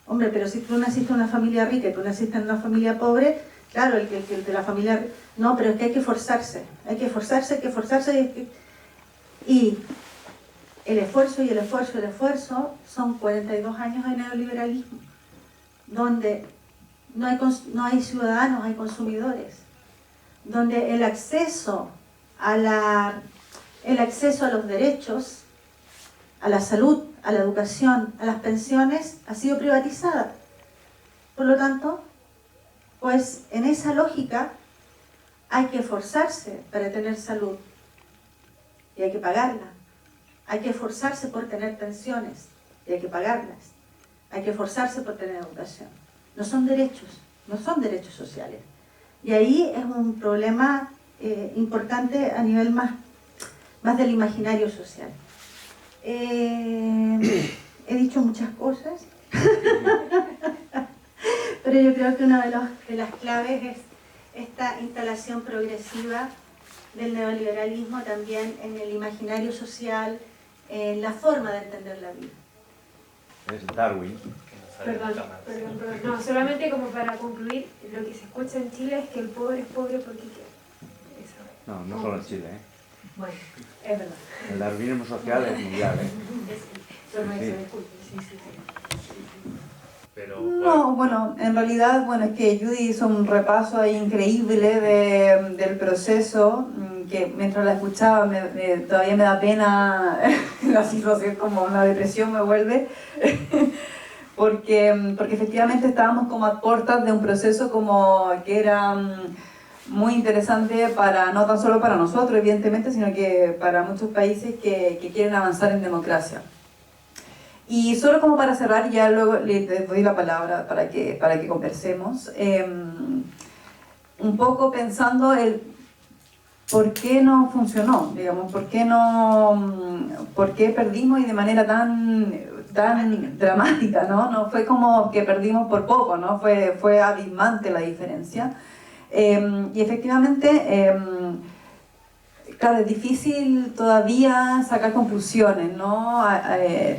Hombre, pero si tú naciste en una familia rica y tú naciste en una familia pobre, claro, el de la familia... No, pero es que hay que esforzarse, y el esfuerzo son 42 años de neoliberalismo, donde no hay ciudadanos, hay consumidores, donde el acceso a los derechos, a la salud, a la educación, a las pensiones, ha sido privatizada. Por lo tanto, pues en esa lógica hay que esforzarse para tener salud y hay que pagarla. Hay que esforzarse por tener pensiones y hay que pagarlas. Hay que esforzarse por tener educación. No son derechos sociales. Y ahí es un problema importante a nivel más del imaginario social. He dicho muchas cosas, pero yo creo que una de las claves es esta instalación progresiva del neoliberalismo también en el imaginario social, en la forma de entender la vida. Es Darwin. Perdón. No, solamente como para concluir, lo que se escucha en Chile es que el pobre es pobre porque quiere. Eso. No solo en Chile, Bueno, es verdad. El darwinismo social es mundial, Sí. Pero, No, bueno, en realidad, bueno, es que Judy hizo un repaso ahí increíble del proceso, que mientras la escuchaba todavía me da pena la situación, como la depresión me vuelve, porque efectivamente estábamos como a puertas de un proceso como que era muy interesante no tan solo para nosotros, evidentemente, sino que para muchos países que quieren avanzar en democracia. Y solo como para cerrar, ya luego les doy la palabra para que conversemos, un poco pensando el por qué no funcionó, digamos, por qué perdimos y de manera tan dramática, ¿no? No fue como que perdimos por poco, ¿no? Fue abismante la diferencia. Y efectivamente, claro, es difícil todavía sacar conclusiones, ¿no?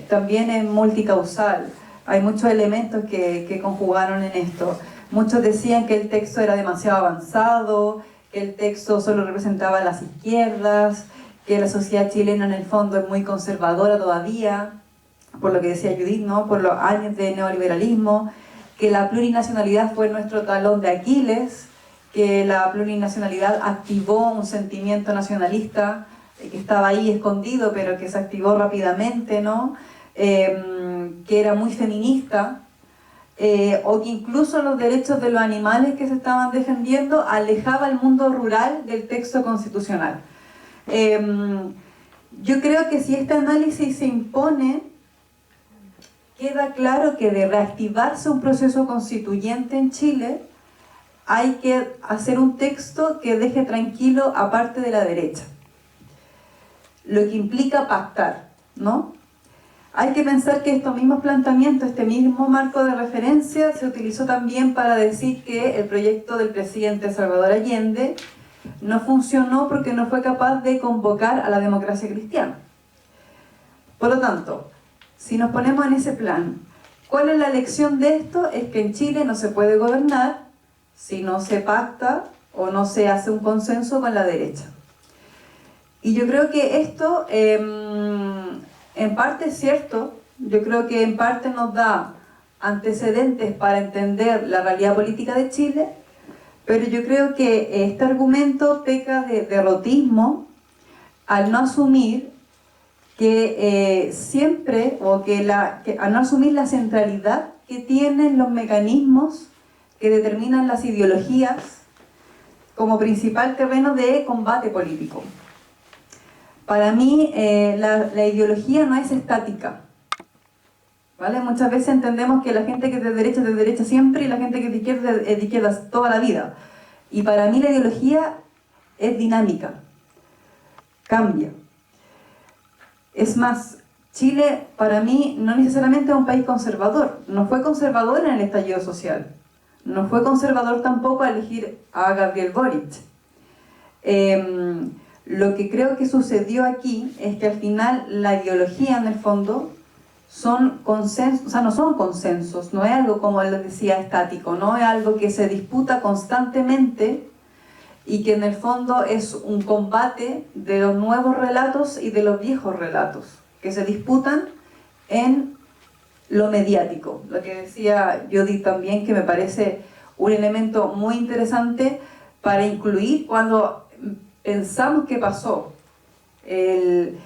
También es multicausal, hay muchos elementos que conjugaron en esto. Muchos decían que el texto era demasiado avanzado, que el texto solo representaba a las izquierdas, que la sociedad chilena en el fondo es muy conservadora todavía, por lo que decía Judith, ¿no? Por los años de neoliberalismo, que la plurinacionalidad fue nuestro talón de Aquiles, que la plurinacionalidad activó un sentimiento nacionalista que estaba ahí escondido, pero que se activó rápidamente, ¿no? Que era muy feminista, o que incluso los derechos de los animales que se estaban defendiendo alejaba el mundo rural del texto constitucional. Yo creo que si este análisis se impone, queda claro que de reactivarse un proceso constituyente en Chile, hay que hacer un texto que deje tranquilo a parte de la derecha, lo que implica pactar, ¿no? Hay que pensar que estos mismos planteamientos, este mismo marco de referencia, se utilizó también para decir que el proyecto del presidente Salvador Allende no funcionó porque no fue capaz de convocar a la democracia cristiana. Por lo tanto, si nos ponemos en ese plan, ¿cuál es la lección de esto? Es que en Chile no se puede gobernar si no se pacta o no se hace un consenso con la derecha. Y yo creo que esto en parte es cierto, yo creo que en parte nos da antecedentes para entender la realidad política de Chile, pero yo creo que este argumento peca de derrotismo al no asumir que siempre, o al no asumir la centralidad que tienen los mecanismos que determinan las ideologías como principal terreno de combate político. Para mí, la ideología no es estática, ¿vale? Muchas veces entendemos que la gente que es de derecha siempre, y la gente que es de izquierda toda la vida. Y para mí la ideología es dinámica, cambia. Es más, Chile para mí no necesariamente es un país conservador, no fue conservador en el estallido social, no fue conservador tampoco a elegir a Gabriel Boric. Lo que creo que sucedió aquí es que al final la ideología en el fondo son consensos, o sea, no son consensos, no es algo como él decía estático, no es algo que se disputa constantemente y que en el fondo es un combate de los nuevos relatos y de los viejos relatos que se disputan en lo mediático. Lo que decía Judith también, que me parece un elemento muy interesante para incluir cuando pensamos qué pasó. El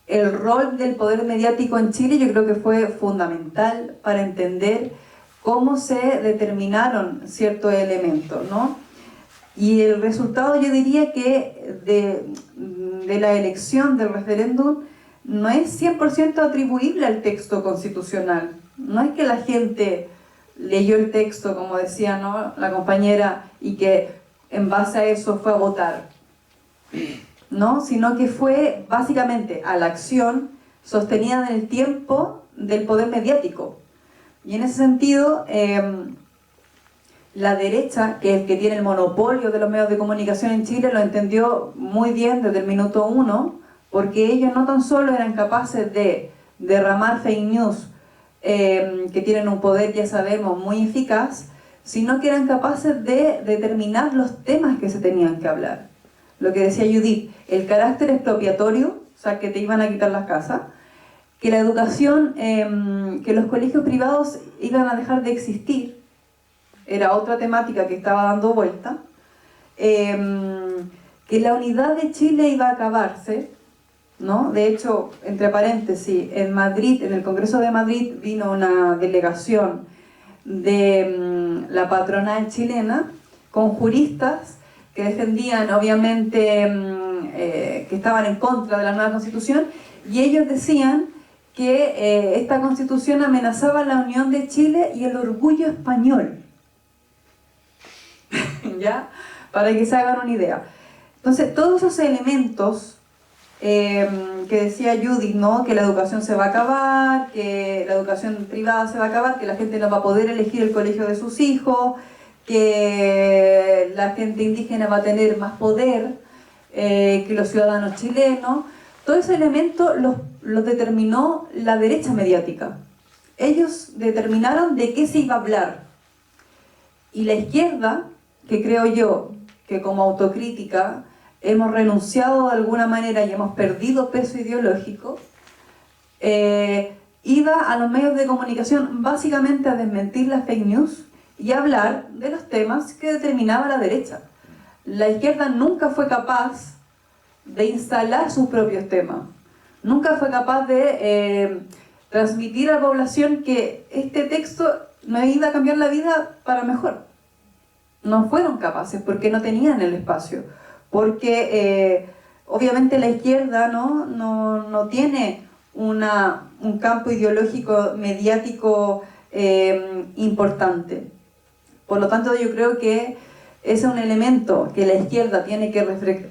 rol del poder mediático en Chile yo creo que fue fundamental para entender cómo se determinaron ciertos elementos, ¿no? Y el resultado, yo diría que de la elección del referéndum no es 100% atribuible al texto constitucional. No es que la gente leyó el texto, como decía, ¿no?, la compañera, y que en base a eso fue a votar, ¿no? Sino que fue básicamente a la acción sostenida en el tiempo del poder mediático. Y en ese sentido, la derecha, que es el que tiene el monopolio de los medios de comunicación en Chile, lo entendió muy bien desde el minuto uno, porque ellos no tan solo eran capaces de derramar fake news, que tienen un poder, ya sabemos, muy eficaz, sino que eran capaces de determinar los temas que se tenían que hablar. Lo que decía Judith, el carácter expropiatorio, o sea, que te iban a quitar las casas, que la educación, que los colegios privados iban a dejar de existir, era otra temática que estaba dando vuelta, que la unidad de Chile iba a acabarse, ¿no? De hecho, entre paréntesis, en Madrid, en el Congreso de Madrid, vino una delegación de la patronal chilena con juristas que defendían, obviamente, que estaban en contra de la nueva Constitución, y ellos decían que esta Constitución amenazaba la unión de Chile y el orgullo español. ¿Ya? Para que se hagan una idea. Entonces, todos esos elementos que decía Judith, ¿no?, que la educación se va a acabar, que la educación privada se va a acabar, que la gente no va a poder elegir el colegio de sus hijos, que la gente indígena va a tener más poder, que los ciudadanos chilenos, todo ese elemento los determinó la derecha mediática. Ellos determinaron de qué se iba a hablar. Y la izquierda, que creo yo que como autocrítica hemos renunciado de alguna manera y hemos perdido peso ideológico, iba a los medios de comunicación básicamente a desmentir las fake news y a hablar de los temas que determinaba la derecha. La izquierda nunca fue capaz de instalar sus propios temas, nunca fue capaz de transmitir a la población que este texto nos iba a cambiar la vida para mejor. No fueron capaces porque no tenían el espacio, porque obviamente la izquierda no tiene un campo ideológico mediático importante. Por lo tanto, yo creo que ese es un elemento que la izquierda tiene que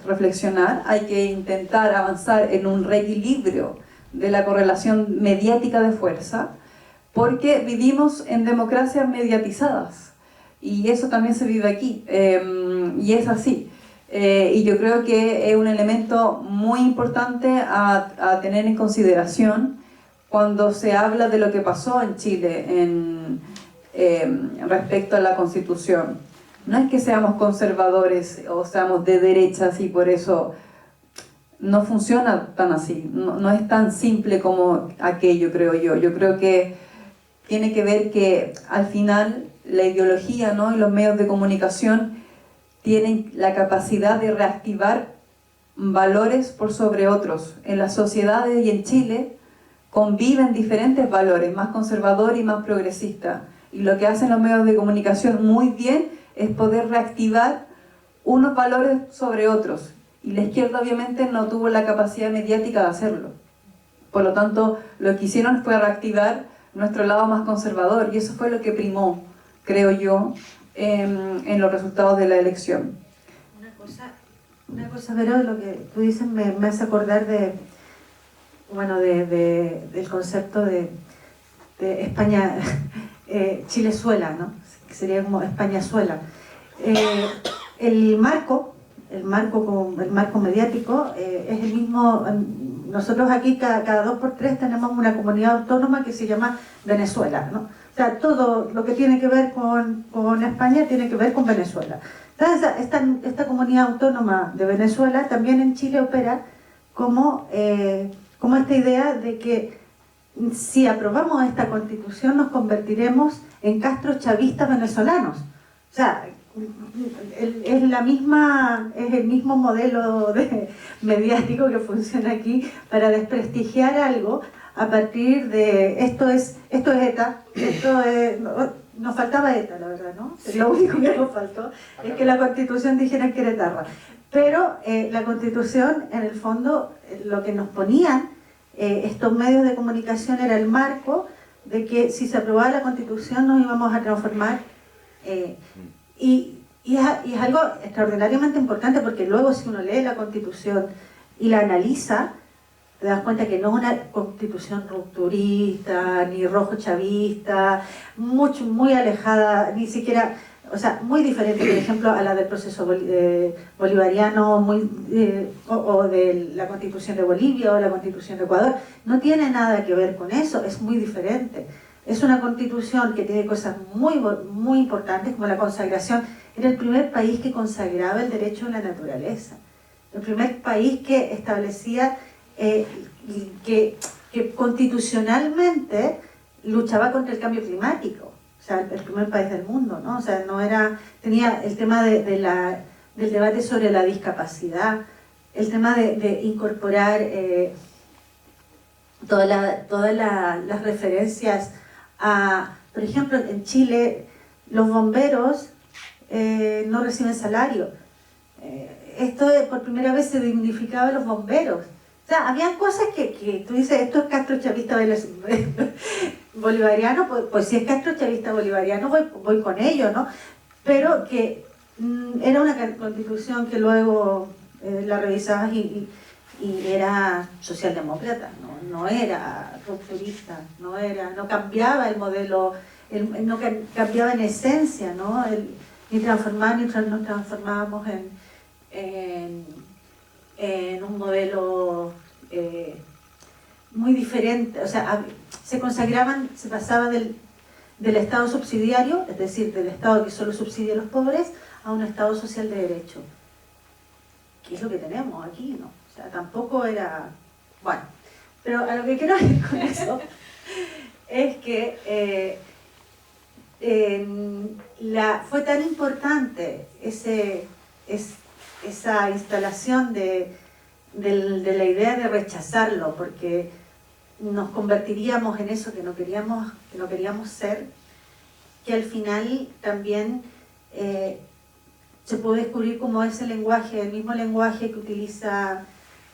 reflexionar. Hay que intentar avanzar en un reequilibrio de la correlación mediática de fuerza, porque vivimos en democracias mediatizadas y eso también se vive aquí, y es así. Y yo creo que es un elemento muy importante a tener en consideración cuando se habla de lo que pasó en Chile respecto a la Constitución. No es que seamos conservadores o seamos de derechas y por eso no funciona tan así, no es tan simple como aquello, creo yo. Yo creo que tiene que ver que al final la ideología, ¿no?, y los medios de comunicación tienen la capacidad de reactivar valores por sobre otros. En las sociedades y en Chile conviven diferentes valores, más conservadores y más progresistas. Y lo que hacen los medios de comunicación muy bien es poder reactivar unos valores sobre otros. Y la izquierda obviamente no tuvo la capacidad mediática de hacerlo. Por lo tanto, lo que hicieron fue reactivar nuestro lado más conservador. Y eso fue lo que primó, creo yo, en los resultados de la elección. Una cosa, Vero, lo que tú dices me hace acordar del concepto de España, Chilezuela, ¿no? Que sería como Españazuela. El marco mediático es el mismo. Nosotros aquí cada 2 por 3 tenemos una comunidad autónoma que se llama Venezuela, ¿no? O sea, todo lo que tiene que ver con España tiene que ver con Venezuela. Entonces, esta comunidad autónoma de Venezuela también en Chile opera como esta idea de que si aprobamos esta constitución nos convertiremos en castrochavistas venezolanos. O sea, es el mismo modelo mediático que funciona aquí para desprestigiar algo a partir de esto es ETA, nos faltaba ETA, la verdad, ¿no? Lo único que nos faltó es que la Constitución dijera que era etarra. Pero la Constitución, en el fondo, lo que nos ponían estos medios de comunicación era el marco de que si se aprobaba la Constitución nos íbamos a transformar. Y es algo extraordinariamente importante porque luego si uno lee la Constitución y la analiza, te das cuenta que no es una constitución rupturista, ni rojo chavista, muy alejada, ni siquiera, o sea, muy diferente, por ejemplo, a la del proceso bolivariano, o de la constitución de Bolivia o la constitución de Ecuador. No tiene nada que ver con eso, es muy diferente. Es una constitución que tiene cosas muy importantes, como la consagración. Era el primer país que consagraba el derecho a la naturaleza. El primer país que establecía que constitucionalmente luchaba contra el cambio climático. O sea, el primer país del mundo, ¿no? O sea, tenía el tema del debate sobre la discapacidad, el tema de incorporar todas las referencias a, por ejemplo, en Chile los bomberos no reciben salario. Esto por primera vez se dignificaba a los bomberos. O sea, había cosas que tú dices, esto es castrochavista bolivariano, pues si es castrochavista bolivariano voy con ello, ¿no? Pero que era una constitución que luego la revisabas y era socialdemócrata, no era rupturista, no cambiaba el modelo, no cambiaba en esencia, ¿no? Nos transformábamos en un modelo muy diferente, o sea, se consagraban, se pasaba del Estado subsidiario, es decir, del Estado que solo subsidia a los pobres, a un Estado social de derecho. ¿Qué es lo que tenemos aquí? ¿No? O sea, tampoco era... Bueno, pero a lo que quiero ir con eso es que fue tan importante esa instalación de la idea de rechazarlo, porque nos convertiríamos en eso que no queríamos ser, que al final también se puede descubrir como ese lenguaje, el mismo lenguaje que utiliza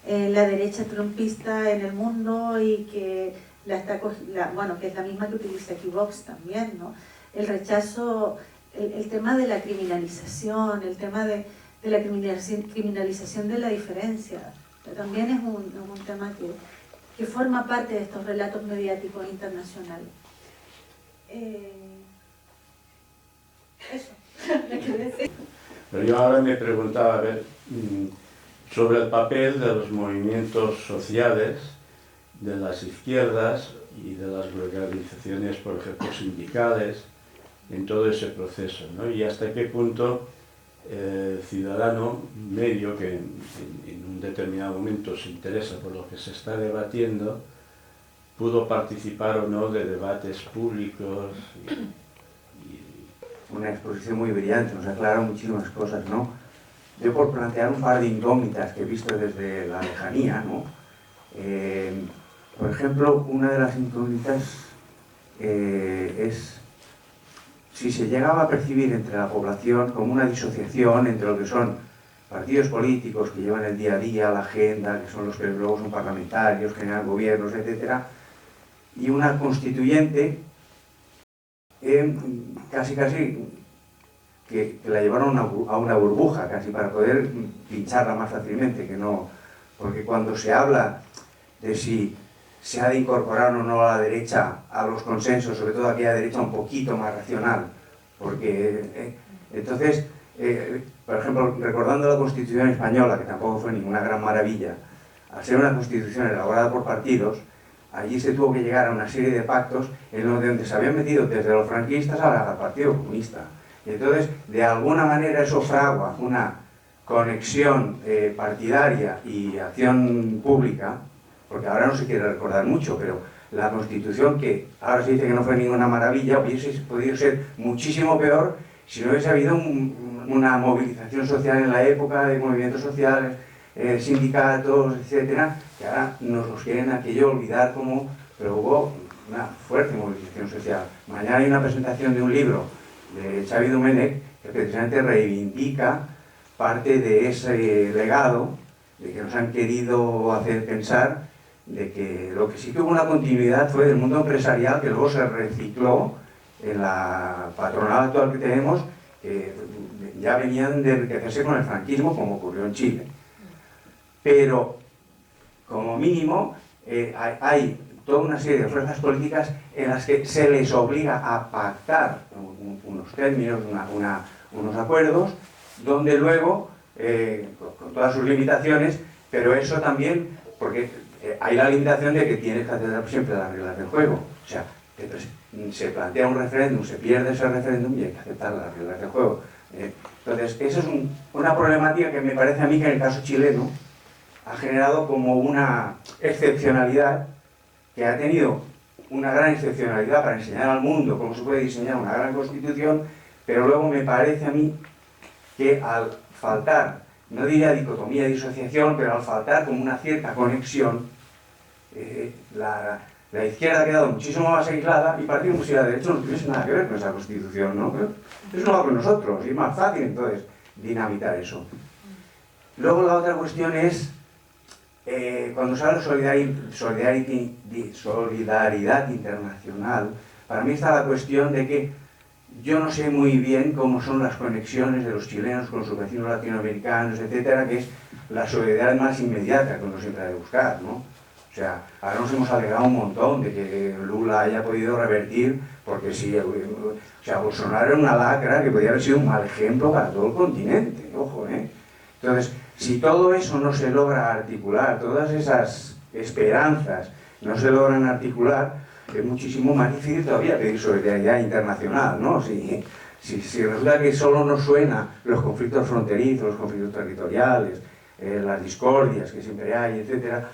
la derecha trumpista en el mundo y que que es la misma que utiliza aquí Vox también, ¿no? El rechazo, el tema de la criminalización, el tema de la criminalización de la diferencia, también es un tema que forma parte de estos relatos mediáticos internacionales. Eso, lo que decía. Pero yo ahora me preguntaba, a ver, sobre el papel de los movimientos sociales, de las izquierdas y de las organizaciones, por ejemplo, sindicales, en todo ese proceso, ¿no? Y hasta qué punto el ciudadano medio que en un determinado momento se interesa por lo que se está debatiendo, pudo participar o no de debates públicos. Una exposición muy brillante, nos aclara muchísimas cosas, ¿no? Yo por plantear un par de incógnitas que he visto desde la lejanía, ¿no? Por ejemplo, una de las incógnitas es si se llegaba a percibir entre la población como una disociación entre lo que son partidos políticos que llevan el día a día, la agenda, que son los que luego son parlamentarios, generan gobiernos, etc., y una constituyente casi que la llevaron a una burbuja, casi para poder pincharla más fácilmente, que no, porque cuando se habla de si se ha de incorporar o no a la derecha a los consensos, sobre todo aquella derecha un poquito más racional, porque entonces, por ejemplo, recordando la Constitución española, que tampoco fue ninguna gran maravilla, al ser una Constitución elaborada por partidos, allí se tuvo que llegar a una serie de pactos en donde se habían metido desde los franquistas al Partido Comunista. Y entonces, de alguna manera, eso fragua una conexión partidaria y acción pública, porque ahora no se quiere recordar mucho, pero la Constitución, que ahora se dice que no fue ninguna maravilla, hubiese podido ser muchísimo peor si no hubiese habido una movilización social en la época, de movimientos sociales, sindicatos, etcétera, que ahora nos los quieren aquello olvidar como, pero hubo una fuerte movilización social. Mañana hay una presentación de un libro de Xavi Domènech que precisamente reivindica parte de ese legado de que nos han querido hacer pensar de que lo que sí que hubo una continuidad fue del mundo empresarial, que luego se recicló en la patronal actual que tenemos, que ya venían de enriquecerse con el franquismo, como ocurrió en Chile. Pero, como mínimo, hay toda una serie de fuerzas políticas en las que se les obliga a pactar unos términos, unos acuerdos, donde luego, con todas sus limitaciones, pero eso también, porque hay la limitación de que tienes que hacer siempre las reglas del juego. O sea, se plantea un referéndum, se pierde ese referéndum y hay que aceptar las reglas del juego. Entonces, esa es una problemática que me parece a mí que en el caso chileno ha generado como una excepcionalidad, que ha tenido una gran excepcionalidad para enseñar al mundo cómo se puede diseñar una gran constitución, pero luego me parece a mí que al faltar, no diría dicotomía, disociación, pero al faltar como una cierta conexión, la izquierda ha quedado muchísimo más aislada y Partido Comunista de Derecho no tuviese nada que ver con esa constitución, ¿no? Pero eso lo hago con nosotros y es más fácil entonces dinamitar eso. Luego la otra cuestión es, cuando se habla de solidaridad internacional, para mí está la cuestión de que yo no sé muy bien cómo son las conexiones de los chilenos con sus vecinos latinoamericanos, etcétera, que es la solidaridad más inmediata que uno siempre ha de buscar, ¿no? O sea, ahora nos hemos alegrado un montón de que Lula haya podido revertir, porque sí, o sea, Bolsonaro era una lacra que podía haber sido un mal ejemplo para todo el continente, ojo, ¿eh? Entonces, Si todo eso no se logra articular, todas esas esperanzas no se logran articular, es muchísimo más difícil todavía pedir solidaridad internacional, ¿no? Si resulta que solo nos suena los conflictos fronterizos, los conflictos territoriales, las discordias que siempre hay, etcétera,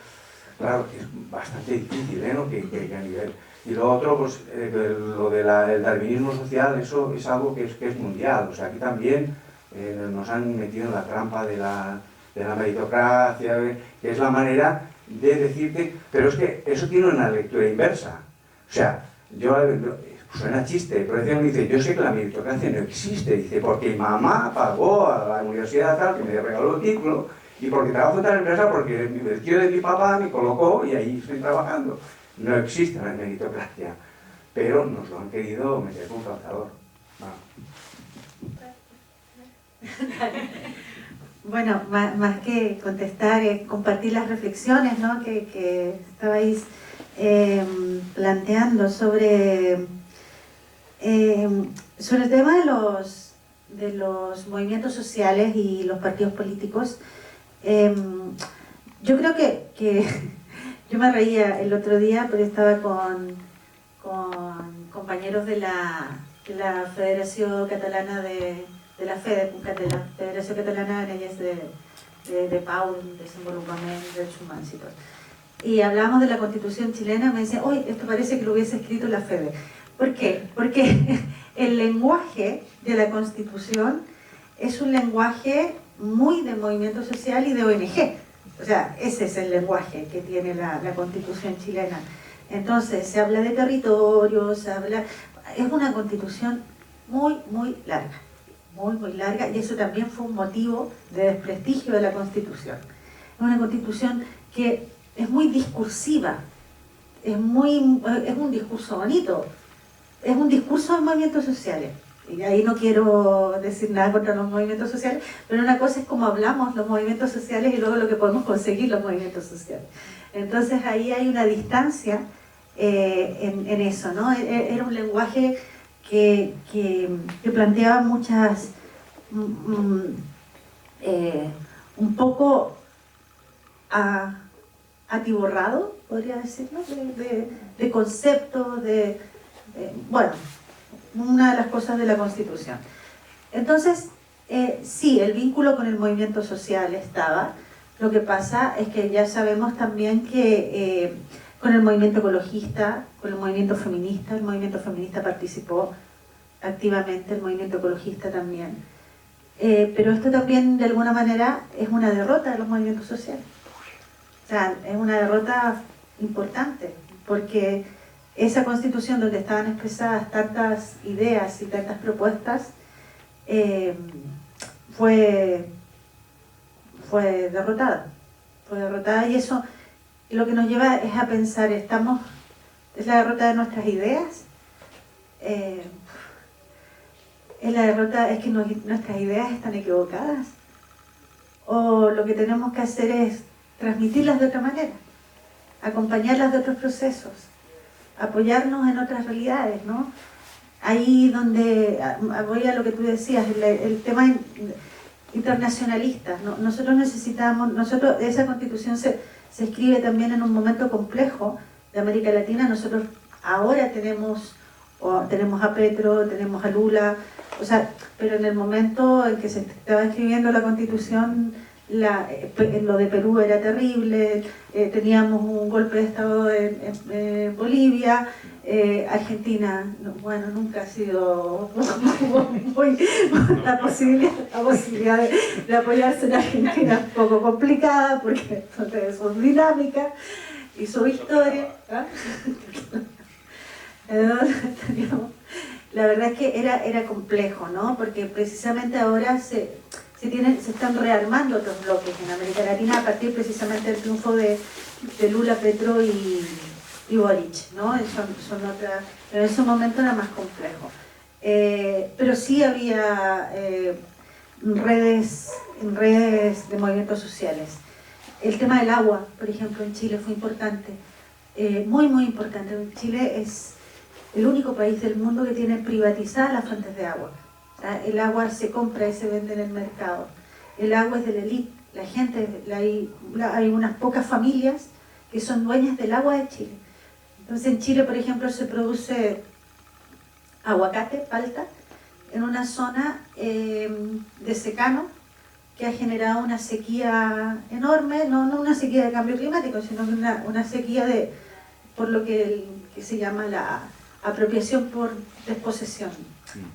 claro, es bastante difícil, ¿no? Que a nivel... Y lo otro, pues, lo del darwinismo social, eso es algo que es mundial. O sea, aquí también nos han metido en la trampa de la meritocracia, que es la manera de decirte... Pero es que eso tiene una lectura inversa. O sea, suena chiste, pero uno dice, yo sé que la meritocracia no existe, dice, porque mi mamá pagó a la universidad tal, que me regaló el título, y porque trabajo en tal empresa, porque el tío de mi papá me colocó y ahí estoy trabajando. No existe la meritocracia, pero nos lo han querido meter con calzador. Bueno, más que contestar, compartir las reflexiones, ¿no? que estabais planteando sobre el tema de los movimientos sociales y los partidos políticos. Yo creo que yo me reía el otro día porque estaba con compañeros de la Federación Catalana de la Federación Catalana de Pau, Desenvolupament, Drets Humans y todo. Y hablábamos de la Constitución chilena, me decían, oye, esto parece que lo hubiese escrito la FEDE. ¿Por qué? Porque el lenguaje de la Constitución es un lenguaje muy de movimiento social y de ONG. O sea, ese es el lenguaje que tiene la Constitución chilena. Entonces, se habla de territorios, es una Constitución muy, muy larga. Muy, muy larga, y eso también fue un motivo de desprestigio de la Constitución. Es una Constitución que es muy discursiva, es un discurso bonito, es un discurso de movimientos sociales. Y ahí no quiero decir nada contra los movimientos sociales, pero una cosa es cómo hablamos los movimientos sociales y luego lo que podemos conseguir los movimientos sociales. Entonces ahí hay una distancia en eso, ¿no? Era un lenguaje que planteaba muchas, un poco atiborrado, podría decirlo, de conceptos, bueno, una de las cosas de la Constitución. Entonces, sí, el vínculo con el movimiento social estaba. Lo que pasa es que ya sabemos también que con el movimiento ecologista, con el movimiento feminista participó activamente, el movimiento ecologista también. Pero esto también, de alguna manera, es una derrota de los movimientos sociales. O sea, es una derrota importante, porque esa Constitución donde estaban expresadas tantas ideas y tantas propuestas fue derrotada. Fue derrotada, y eso lo que nos lleva es a pensar, ¿es la derrota de nuestras ideas? ¿Es la derrota, es que nuestras ideas están equivocadas? ¿O lo que tenemos que hacer es transmitirlas de otra manera? Acompañarlas de otros procesos, apoyarnos en otras realidades, ¿no? Ahí donde, voy a lo que tú decías, el tema internacionalista, ¿no? Nosotros esa Constitución se escribe también en un momento complejo de América Latina. Nosotros ahora tenemos a Petro, tenemos a Lula, o sea, pero en el momento en que se estaba escribiendo la Constitución, lo de Perú era terrible, teníamos un golpe de Estado en Bolivia, Argentina, bueno, nunca ha sido muy la posibilidad de apoyarse en Argentina es un poco complicada porque son dinámicas y su historia. La verdad es que era complejo, ¿no? Porque precisamente ahora se están rearmando otros bloques en América Latina a partir precisamente del triunfo de Lula, Petro y Boric, ¿no? En ese momento era más complejo. Pero sí había redes de movimientos sociales. El tema del agua, por ejemplo, en Chile fue importante, muy, muy importante. Chile es el único país del mundo que tiene privatizadas las fuentes de agua. El agua se compra y se vende en el mercado. El agua es de la élite La gente, hay unas pocas familias que son dueñas del agua de Chile. Entonces en Chile, por ejemplo, se produce aguacate, palta, en una zona de secano que ha generado una sequía enorme, no una sequía de cambio climático, sino una sequía por lo que se llama la apropiación por desposesión,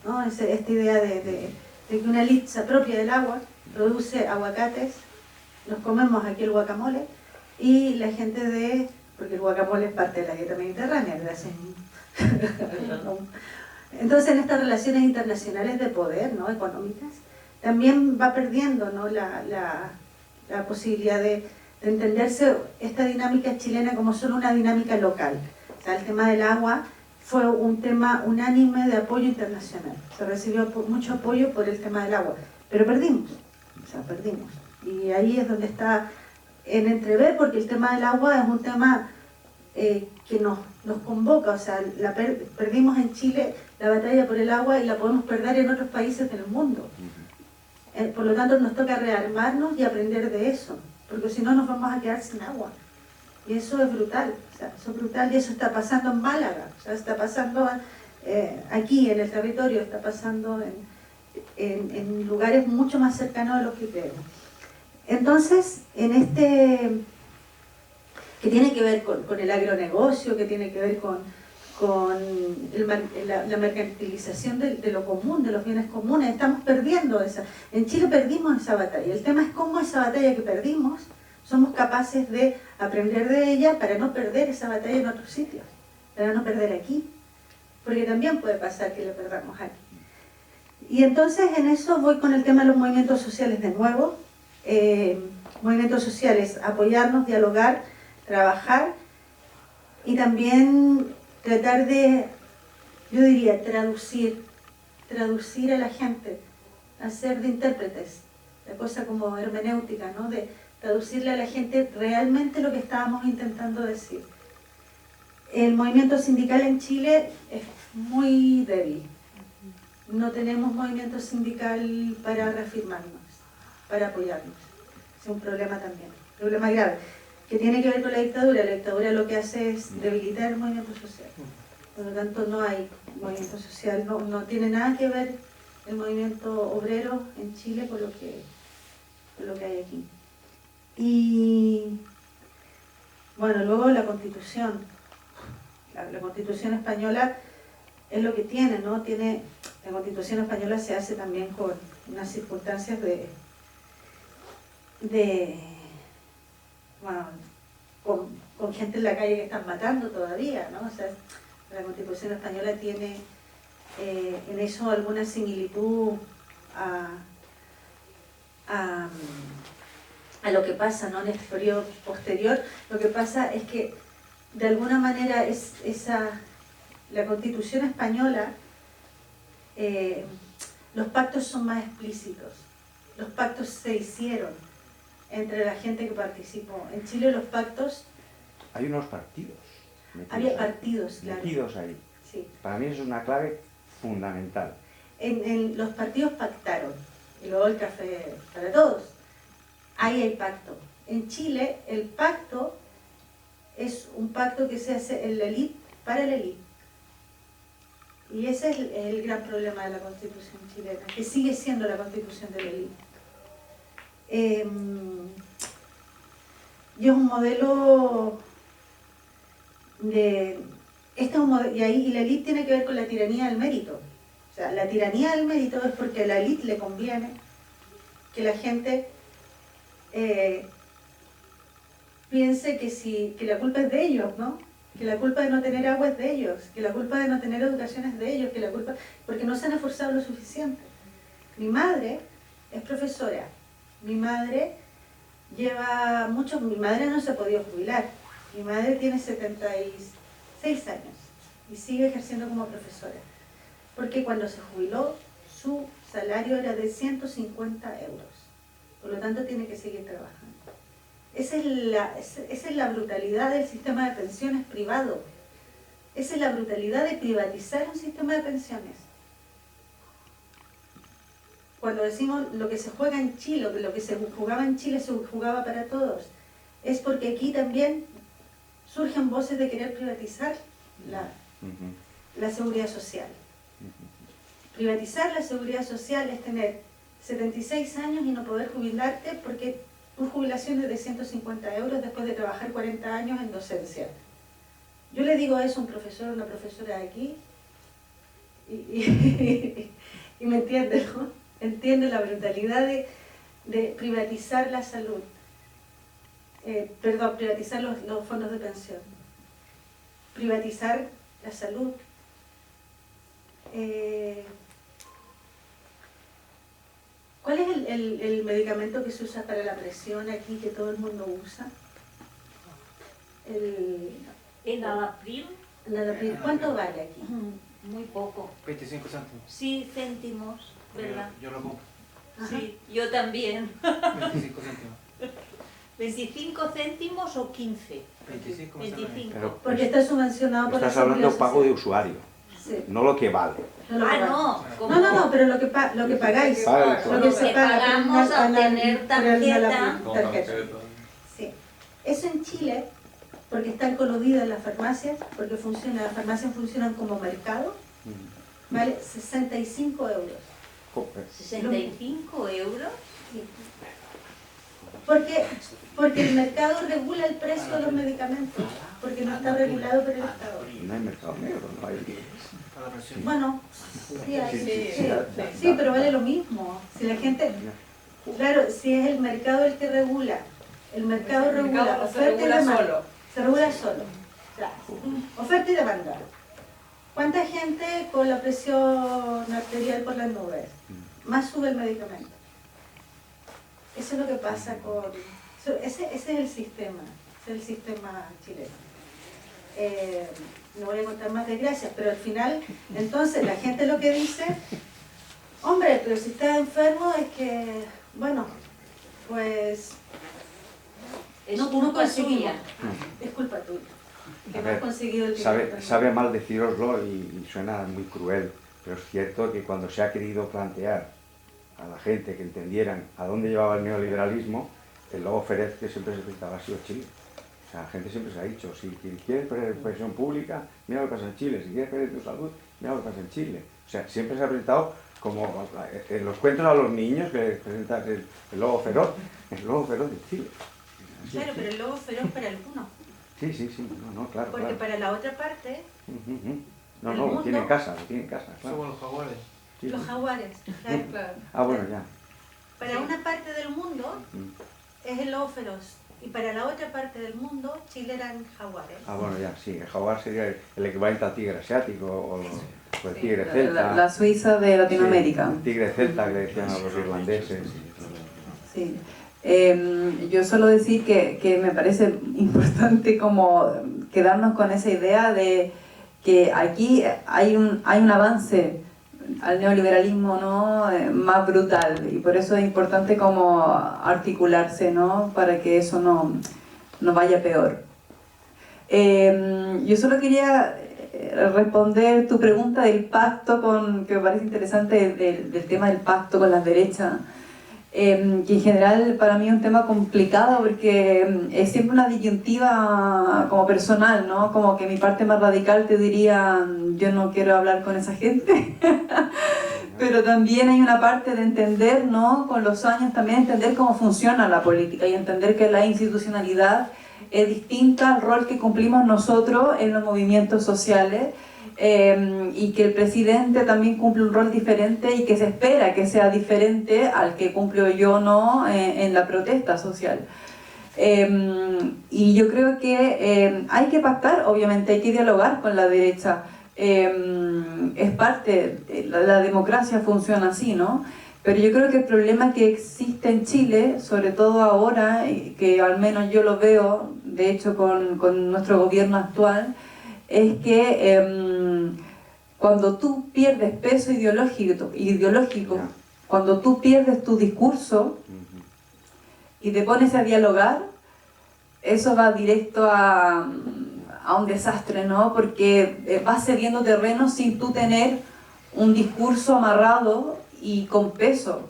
¿no? Esta idea de que una elite se apropia del agua, produce aguacates, nos comemos aquí el guacamole, y la gente porque el guacamole es parte de la dieta mediterránea, gracias. Entonces en estas relaciones internacionales de poder, ¿no?, económicas, también va perdiendo, ¿no?, la posibilidad de entenderse esta dinámica chilena como solo una dinámica local. O sea, el tema del agua fue un tema unánime de apoyo internacional. Se recibió mucho apoyo por el tema del agua, pero perdimos. O sea, perdimos. Y ahí es donde está en entrever, porque el tema del agua es un tema que nos convoca. O sea, perdimos en Chile la batalla por el agua y la podemos perder en otros países del mundo. Por lo tanto, nos toca rearmarnos y aprender de eso, porque si no nos vamos a quedar sin agua. Y eso es brutal, o sea, eso es brutal, y eso está pasando en Málaga, o sea, está pasando aquí en el territorio, está pasando en lugares mucho más cercanos a los que creemos. Entonces, que tiene que ver con el agronegocio, que tiene que ver con la mercantilización de lo común, de los bienes comunes, estamos perdiendo esa. En Chile perdimos esa batalla. El tema es cómo esa batalla que perdimos somos capaces de aprender de ella para no perder esa batalla en otros sitios, para no perder aquí, porque también puede pasar que la perdamos aquí. Y entonces en eso voy con el tema de los movimientos sociales de nuevo. Movimientos sociales, apoyarnos, dialogar, trabajar y también tratar de, yo diría, traducir a la gente, hacer de intérpretes, la cosa como hermenéutica, ¿no?, de traducirle a la gente realmente lo que estábamos intentando decir. El movimiento sindical en Chile es muy débil. No tenemos movimiento sindical para reafirmarnos, para apoyarnos. Es un problema también, un problema grave, que tiene que ver con la dictadura. La dictadura lo que hace es debilitar el movimiento social. Por lo tanto, no hay movimiento social, no tiene nada que ver el movimiento obrero en Chile con lo que hay aquí. Y bueno, luego la Constitución. La Constitución española es lo que tiene, ¿no? La Constitución española se hace también con unas circunstancias con gente en la calle que están matando todavía, ¿no? O sea, la Constitución española tiene en eso alguna similitud a lo que pasa, ¿no?, en este periodo posterior. Lo que pasa es que de alguna manera la Constitución española, los pactos son más explícitos. Los pactos se hicieron entre la gente que participó. En Chile los pactos... Hay unos partidos. Había partidos, claro. Metidos ahí. Sí. Para mí eso es una clave fundamental. Los partidos pactaron, y luego el café para todos. Ahí hay pacto. En Chile el pacto es un pacto que se hace en la élite para la élite. Y ese es el gran problema de la Constitución chilena, que sigue siendo la Constitución de la élite. Y es un modelo y la élite tiene que ver con la tiranía del mérito. O sea, la tiranía del mérito es porque a la élite le conviene que la gente piense que la culpa es de ellos, ¿no? Que la culpa de no tener agua es de ellos, que la culpa de no tener educación es de ellos, porque no se han esforzado lo suficiente. Mi madre es profesora, mi madre mi madre no se ha podido jubilar, mi madre tiene 76 años y sigue ejerciendo como profesora, porque cuando se jubiló su salario era de 150 euros, por lo tanto tiene que seguir trabajando. Esa es la brutalidad del sistema de pensiones privado. Esa es la brutalidad de privatizar un sistema de pensiones. cuando decimos lo que se juega en Chile, lo que se jugaba en Chile se jugaba para todos, es porque aquí también surgen voces de querer privatizar la seguridad social. Privatizar la seguridad social es tener 76 años y no poder jubilarte porque tu jubilación es de 150 euros después de trabajar 40 años en docencia. Yo le digo eso a un profesor o una profesora de aquí y me entiende, ¿no? Entiende la brutalidad de privatizar la salud. Privatizar los fondos de pensión. Privatizar la salud. ¿Cuál es el medicamento que se usa para la presión aquí, que todo el mundo usa? El Alapril. ¿Cuánto vale aquí? Muy poco. 25 céntimos. Sí, céntimos, ¿verdad? Yo lo compro. Sí, yo también. 25 céntimos. 25 céntimos o 15. 25. 25. Pero Porque está subvencionado por la estás hablando Seguridad pago de Social. usuario, Sí. no lo que vale. No. No, pero lo que pagáis. Vale, Lo que se que paga pagamos a tener tarjeta. tarjeta. Sí. Eso en Chile, porque están coludidas las farmacias, porque las farmacias funcionan como mercado, vale 65 euros. Joder. 65 euros. Sí. Porque el mercado regula el precio de los medicamentos, porque no está regulado por el Estado. No hay mercado negro, no hay... Para la presión. Bueno, sí, Sí, sí, pero vale lo mismo. Si la gente, claro, si es el mercado el que regula, el mercado regula no se oferta y regula demanda. solo. Se regula solo. Claro. Oferta y demanda. ¿Cuánta gente con la presión arterial por las nubes? Más sube el medicamento. Eso es lo que pasa con... Ese es el sistema chileno. No voy a contar más desgracias, pero al final, entonces, la gente lo que dice, hombre, pero si estás enfermo es que, bueno, pues... Es no culpa conseguimos. suya. Es culpa tuya. Que A no has ver, conseguido el dinero. sabe mal decíroslo y suena muy cruel, pero es cierto que cuando se ha querido plantear a la gente que entendieran a dónde llevaba el neoliberalismo, el lobo feroz que siempre se presentaba ha sido Chile. O sea, la gente siempre se ha dicho, si quieres presión pública, mira lo que pasa en Chile, si quieres perder tu salud, mira lo que pasa en Chile. O sea, siempre se ha presentado como en los cuentos a los niños que presentan el lobo feroz de Chile. Así, Claro, sí. pero el lobo feroz para algunos. Sí, no, claro, Porque claro. para la otra parte, No, el lo mundo- tiene en casa, claro. Somos los jaguares. Sí, los sí. jaguares, claro. Claro. Ah, bueno, ya. Para una parte del mundo es el lobo feroz. Y para la otra parte del mundo, Chile eran jaguares. Ah, bueno, ya, sí. El jaguar sería el equivalente al tigre asiático o el Sí, tigre celta. La Suiza de Latinoamérica. Sí, el tigre celta que le decían a los irlandeses. Sí. Yo suelo decir que me parece importante como quedarnos con esa idea de que aquí hay un avance al neoliberalismo, ¿no? Más brutal, y por eso es importante como articularse, ¿no? Para que eso no vaya peor. Yo solo quería responder tu pregunta del pacto, que me parece interesante, del tema del pacto con las derechas, que en general para mí es un tema complicado porque es siempre una disyuntiva como personal, ¿no? Como que mi parte más radical te diría, yo no quiero hablar con esa gente, pero también hay una parte de entender, ¿no? Con los años también entender cómo funciona la política y entender que la institucionalidad es distinta al rol que cumplimos nosotros en los movimientos sociales, y que el presidente también cumple un rol diferente y que se espera que sea diferente al que cumplo yo, ¿no? En la protesta social. Y yo creo que hay que pactar, obviamente hay que dialogar con la derecha. Es parte, la democracia funciona así, ¿no? Pero yo creo que el problema que existe en Chile, sobre todo ahora, que al menos yo lo veo, de hecho con nuestro gobierno actual, es que cuando tú pierdes peso ideológico, cuando tú pierdes tu discurso y te pones a dialogar, eso va directo a un desastre, ¿no? Porque vas cediendo terreno sin tú tener un discurso amarrado y con peso.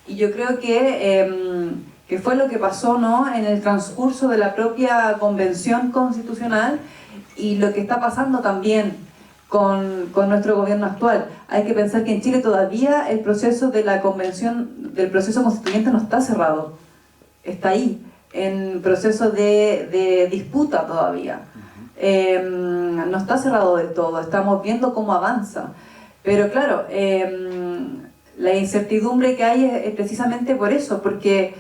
Y yo creo que fue lo que pasó, ¿no?, en el transcurso de la propia convención constitucional y lo que está pasando también con nuestro gobierno actual. Hay que pensar que en Chile todavía el proceso de la convención, del proceso constituyente no está cerrado. Está ahí, en proceso de disputa todavía. No está cerrado del todo, estamos viendo cómo avanza. Pero claro, la incertidumbre que hay es precisamente por eso, porque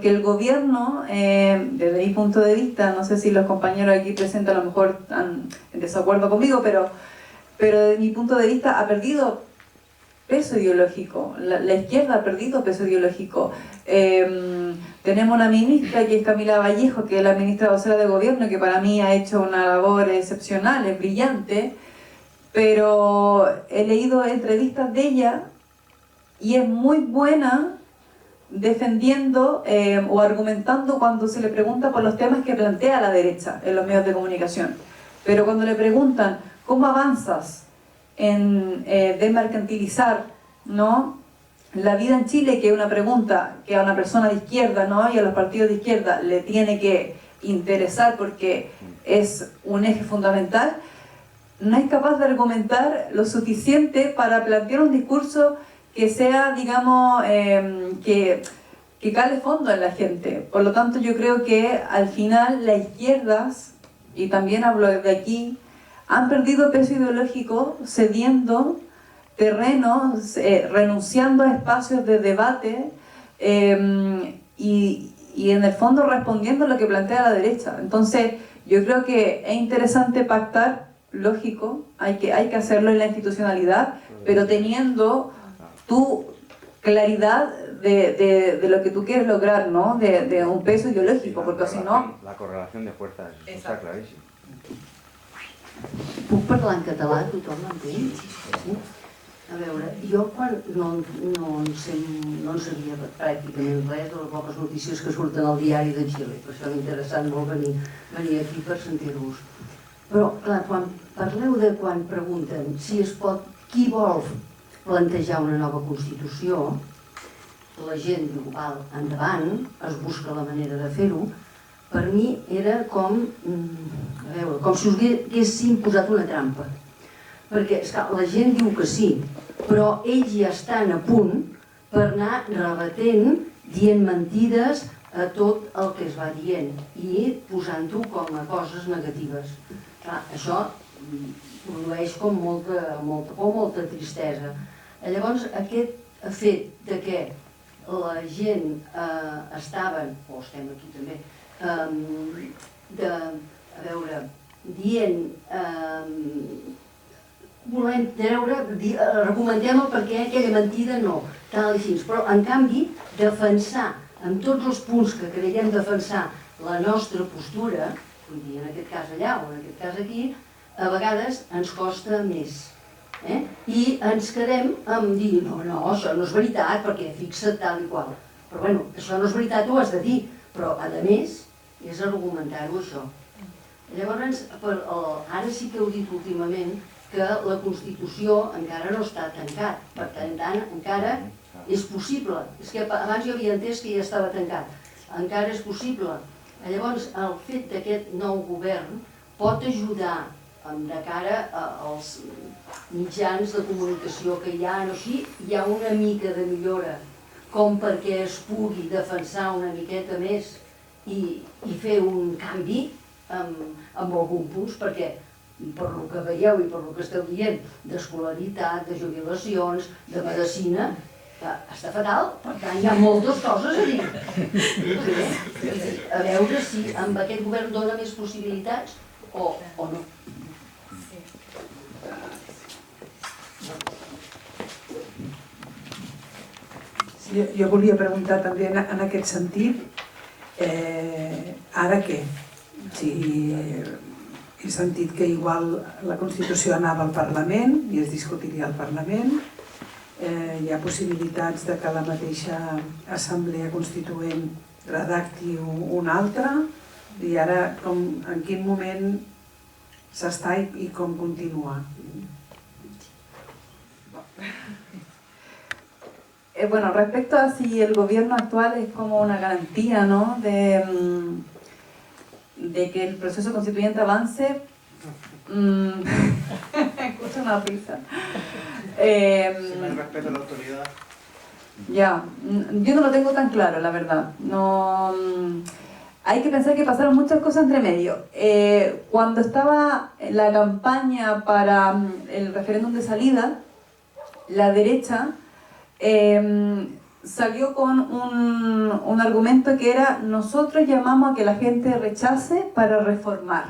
el gobierno, desde mi punto de vista, no sé si los compañeros aquí presentes a lo mejor están en desacuerdo conmigo, pero desde mi punto de vista ha perdido peso ideológico, la izquierda ha perdido peso ideológico. Tenemos una ministra que es Camila Vallejo, que es la ministra vocera de gobierno, que para mí ha hecho una labor excepcional, es brillante, pero he leído entrevistas de ella y es muy buena defendiendo o argumentando cuando se le pregunta por los temas que plantea la derecha en los medios de comunicación. Pero cuando le preguntan cómo avanzas en desmercantilizar, ¿no?, la vida en Chile, que es una pregunta que a una persona de izquierda, ¿no?, y a los partidos de izquierda le tiene que interesar porque es un eje fundamental, no es capaz de argumentar lo suficiente para plantear un discurso que sea, digamos, que cale fondo en la gente. Por lo tanto, yo creo que al final las izquierdas, y también hablo de aquí, han perdido peso ideológico cediendo terrenos, renunciando a espacios de debate y en el fondo respondiendo a lo que plantea la derecha. Entonces, yo creo que es interesante pactar, lógico, hay que hacerlo en la institucionalidad, pero teniendo tu claridad de lo que tú quieres lograr, ¿no?, de un peso ideológico, porque si no... La correlación de fuerzas, eso está clarísimo. Puc parlar en català? Tothom m'entén? Sí? A veure, jo quan no en sabia pràcticament res de les poques notícies que surten al diari de Xile, per això m'ha interessat molt venir aquí per sentir-vos. Però, clar, quan parleu de quan pregunten si es pot, qui vol plantejar una nova Constitució, la gent diu, val, endavant, es busca la manera de fer-ho. Per mi era com, a veure, com si us haguessin posat una trampa. Perquè, esclar, la gent diu que sí, però ells ja estan a punt per anar rebatent, dient mentides a tot el que es va dient i posant-ho com a coses negatives. Clar, això produeix com molta por, molta tristesa. Llavors, aquest fet de que la gent estaven, o estem aquí també, a veure, dient, volem treure, argumentem el perquè aquella mentida no, tal i així, però en canvi defensar amb tots els punts que creiem defensar la nostra postura, vull dir, en aquest cas allà o en aquest cas aquí, a vegades ens costa més. I ens quedem amb dir, no, això no és veritat, perquè fixa't tal i qual. Però bueno, això no és veritat, ho has de dir, però a més és argumentar-ho això. Llavors, ara sí que heu dit últimament que la Constitució encara no està tancat, per tant, encara és possible. És que abans jo havia entès que ja estava tancat, encara és possible. Llavors, el fet d'aquest nou govern pot ajudar de cara als mitjans de comunicació que hi ha, així, hi ha una mica de millora, com perquè es pugui defensar una miqueta més i fer un canvi amb alguns punts, perquè per el que veieu i per el que esteu dient d'escolaritat, de jubilacions, de medicina, està fatal, per tant hi ha moltes coses a dir. A veure si amb aquest govern dona més possibilitats o no. Jo volia preguntar també en aquest sentit, ara què? He sentit que igual la Constitució anava al Parlament i es discutiria al Parlament, hi ha possibilitats de que la mateixa Assemblea Constituent redacti una altra, i ara en quin moment s'està i com continua? bueno, respecto a si el gobierno actual es como una garantía, ¿no?, de que el proceso constituyente avance, escucho una risa. Si no hay respeto a la autoridad. Ya, yo no lo tengo tan claro, la verdad. No, hay que pensar que pasaron muchas cosas entre medio. Cuando estaba la campaña para el referéndum de salida, la derecha salió con un argumento que era: nosotros llamamos a que la gente rechace para reformar.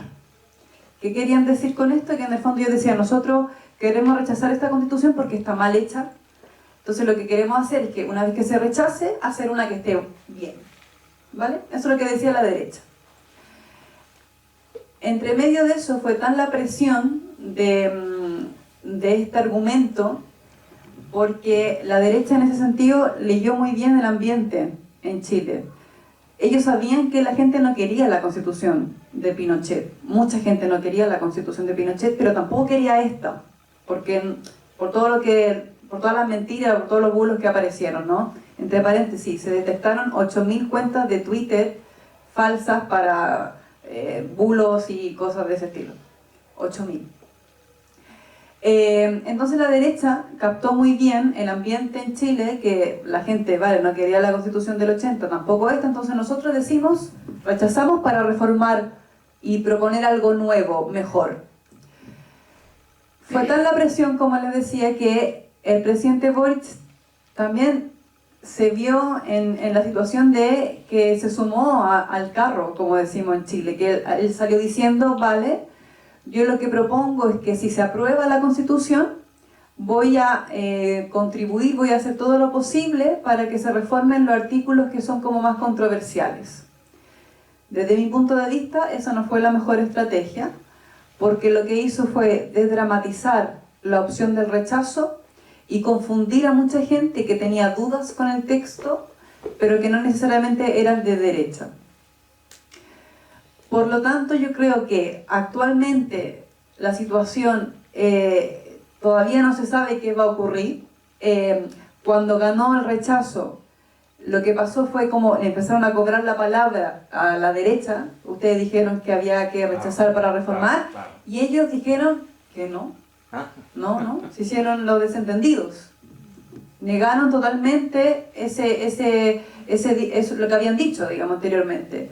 ¿Qué querían decir con esto? Que en el fondo yo decía: nosotros queremos rechazar esta constitución porque está mal hecha. Entonces lo que queremos hacer es que una vez que se rechace, hacer una que esté bien, ¿vale? Eso es lo que decía la derecha. Entre medio de eso fue tan la presión de este argumento, porque la derecha en ese sentido leyó muy bien el ambiente en Chile. Ellos sabían que la gente no quería la constitución de Pinochet. Mucha gente no quería la constitución de Pinochet, pero tampoco quería esta, porque por todas las mentiras, por todos los bulos que aparecieron, ¿no? Entre paréntesis, se detectaron 8.000 cuentas de Twitter falsas para bulos y cosas de ese estilo. 8.000. Entonces la derecha captó muy bien el ambiente en Chile, que la gente, vale, no quería la constitución del 80, tampoco esta, entonces nosotros decimos, rechazamos para reformar y proponer algo nuevo, mejor. Fue tal la presión, como les decía, que el presidente Boric también se vio en la situación de que se sumó al carro, como decimos en Chile, que él salió diciendo, vale, yo lo que propongo es que si se aprueba la Constitución, voy a contribuir, voy a hacer todo lo posible para que se reformen los artículos que son como más controversiales. Desde mi punto de vista, esa no fue la mejor estrategia, porque lo que hizo fue desdramatizar la opción del rechazo y confundir a mucha gente que tenía dudas con el texto, pero que no necesariamente eran de derecha. Por lo tanto, yo creo que actualmente la situación todavía no se sabe qué va a ocurrir. Cuando ganó el rechazo, lo que pasó fue como empezaron a cobrar la palabra a la derecha. Ustedes dijeron que había que rechazar para reformar, y ellos dijeron que no. No, se hicieron los desentendidos. Negaron totalmente eso, lo que habían dicho, digamos, anteriormente.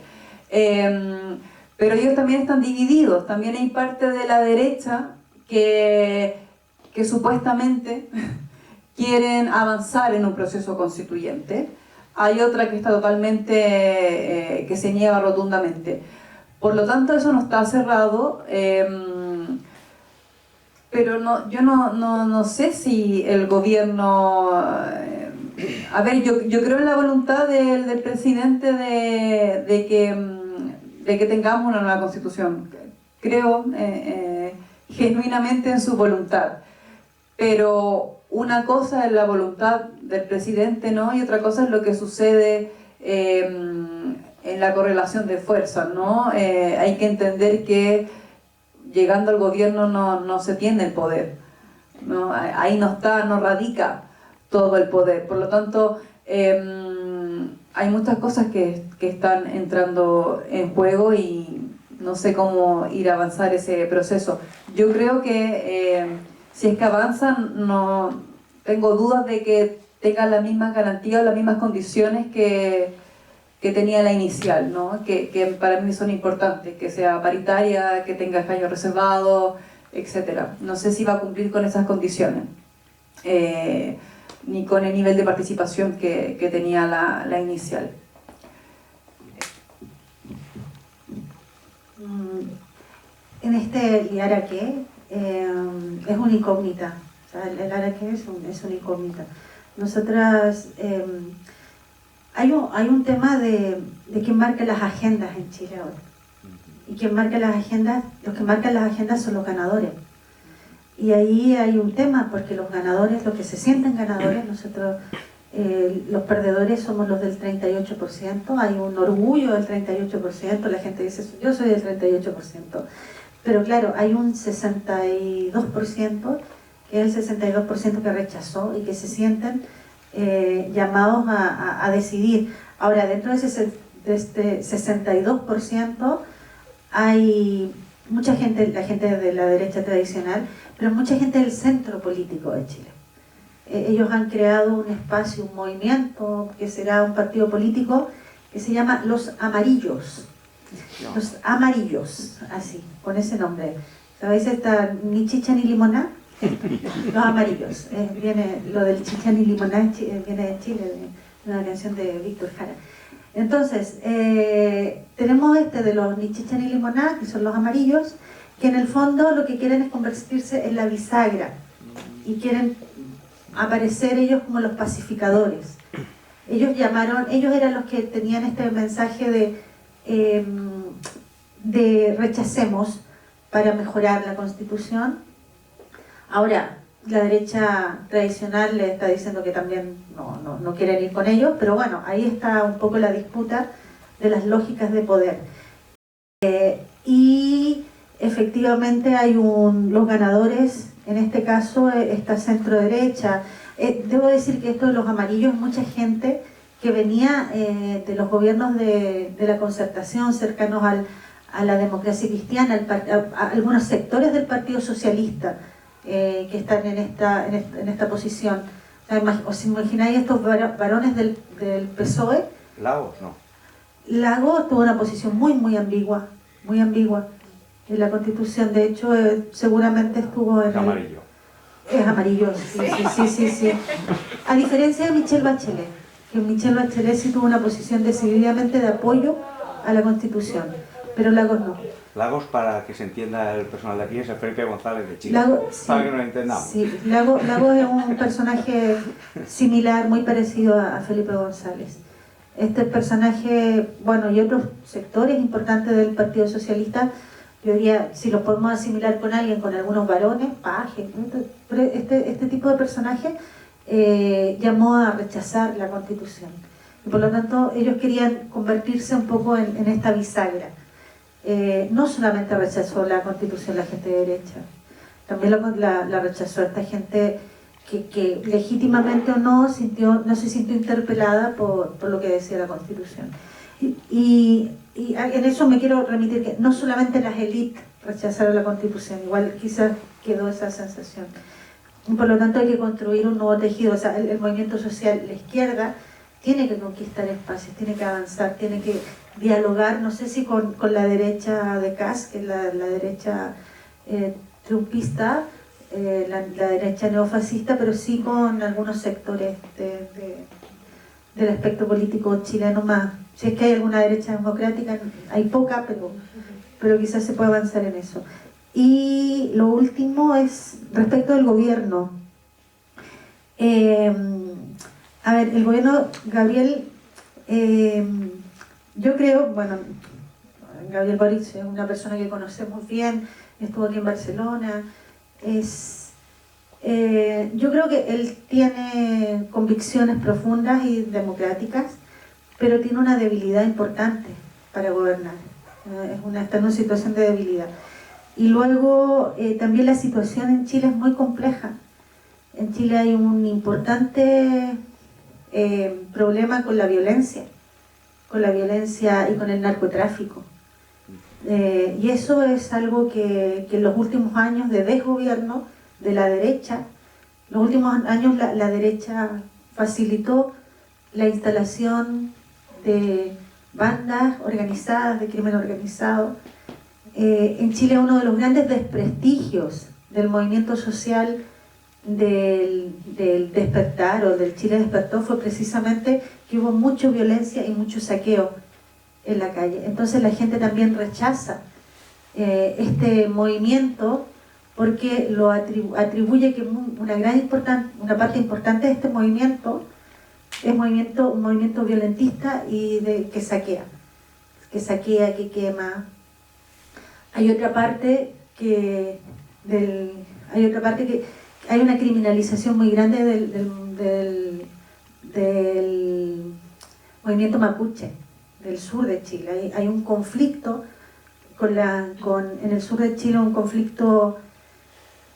Pero ellos también están divididos. También hay parte de la derecha que supuestamente quieren avanzar en un proceso constituyente. Hay otra que está totalmente, que se niega rotundamente. Por lo tanto, eso no está cerrado. Pero no, yo no sé si el gobierno... a ver, yo creo en la voluntad del presidente de que tengamos una nueva constitución. Creo genuinamente en su voluntad. Pero una cosa es la voluntad del presidente, ¿no? Y otra cosa es lo que sucede en la correlación de fuerzas, ¿no? Hay que entender que llegando al gobierno no se tiene el poder, ¿no? Ahí no radica todo el poder. Por lo tanto, hay muchas cosas que están entrando en juego y no sé cómo ir a avanzar ese proceso. Yo creo que si es que avanzan, no tengo dudas de que tengan las mismas garantías o las mismas condiciones que tenía la inicial, ¿no? Que para mí son importantes, que sea paritaria, que tenga escaños reservados, etc. No sé si va a cumplir con esas condiciones, ni con el nivel de participación que tenía la inicial. En el Araqué es una incógnita, o sea, el Araqué es una incógnita. Nosotras... Hay un tema de quién marca las agendas en Chile ahora. Y quién marca las agendas, los que marcan las agendas son los ganadores. Y ahí hay un tema, porque los ganadores, los que se sienten ganadores, nosotros, los perdedores somos los del 38%, hay un orgullo del 38%, la gente dice, yo soy del 38%. Pero claro, hay un 62%, que es el 62% que rechazó y que se sienten llamados a decidir. Ahora, dentro de este 62% hay mucha gente, la gente de la derecha tradicional, pero mucha gente del centro político de Chile. Ellos han creado un espacio, un movimiento, que será un partido político, que se llama Los Amarillos. Los Amarillos, así, con ese nombre. ¿Sabéis esta ni chicha ni limoná? Los Amarillos. Viene, lo del chicha ni limoná viene de Chile, de una canción de Víctor Jara. Entonces, tenemos de los ni chicha ni limoná, que son los amarillos, que en el fondo lo que quieren es convertirse en la bisagra y quieren aparecer ellos como los pacificadores. Ellos eran los que tenían este mensaje de rechacemos para mejorar la Constitución. Ahora, la derecha tradicional le está diciendo que también no quieren ir con ellos, pero bueno, ahí está un poco la disputa de las lógicas de poder. Y efectivamente hay los ganadores, en este caso está centro derecha. Debo decir que esto de los amarillos, mucha gente que venía de los gobiernos de la concertación cercanos a la democracia cristiana, a algunos sectores del Partido Socialista, que están en esta posición. ¿Os imagináis estos varones del PSOE? Lagos, no. Lagos tuvo una posición muy ambigua en la Constitución. De hecho, seguramente estuvo en amarillo. Es amarillo, sí. A diferencia de Michelle Bachelet, que Michelle Bachelet sí tuvo una posición decididamente de apoyo a la Constitución, pero Lagos no. Lagos, para que se entienda el personal de aquí, es el Felipe González de Chile. Para que nos entendamos. Sí, Lagos es un personaje similar, muy parecido a Felipe González. Este personaje, bueno, y otros sectores importantes del Partido Socialista, yo diría, si lo podemos asimilar con alguien, con algunos varones, pajes, pero este tipo de personaje llamó a rechazar la Constitución. Y por lo tanto, ellos querían convertirse un poco en esta bisagra. No solamente rechazó la Constitución la gente de derecha, también la rechazó esta gente que legítimamente o no se sintió interpelada por lo que decía la Constitución. Y en eso me quiero remitir que no solamente las élites rechazaron la Constitución, igual quizás quedó esa sensación. Por lo tanto hay que construir un nuevo tejido, o sea, el movimiento social, la izquierda, tiene que conquistar espacios, tiene que avanzar, tiene que dialogar, no sé si con la derecha de Kast, que es la derecha trumpista, la derecha neofascista, pero sí con algunos sectores del aspecto político chileno más. Si es que hay alguna derecha democrática, hay poca, pero quizás se puede avanzar en eso. Y lo último es respecto del gobierno. A ver, el gobierno, Gabriel, yo creo, bueno, Gabriel Boric es una persona que conocemos bien, estuvo aquí en Barcelona, yo creo que él tiene convicciones profundas y democráticas, pero tiene una debilidad importante para gobernar, está en una situación de debilidad. Y luego también la situación en Chile es muy compleja. En Chile hay un importante problema con la violencia y con el narcotráfico. Y eso es algo que en los últimos años de desgobierno de la derecha, los últimos años la derecha facilitó la instalación de bandas organizadas, de crimen organizado. En Chile uno de los grandes desprestigios del movimiento social del despertar o del Chile despertó fue precisamente que hubo mucha violencia y mucho saqueo en la calle. Entonces la gente también rechaza este movimiento porque lo atribuye que una parte importante de este movimiento es un movimiento violentista y que saquea, que quema. Hay otra parte que hay una criminalización muy grande del movimiento mapuche del sur de Chile. Hay un conflicto en el sur de Chile, un conflicto,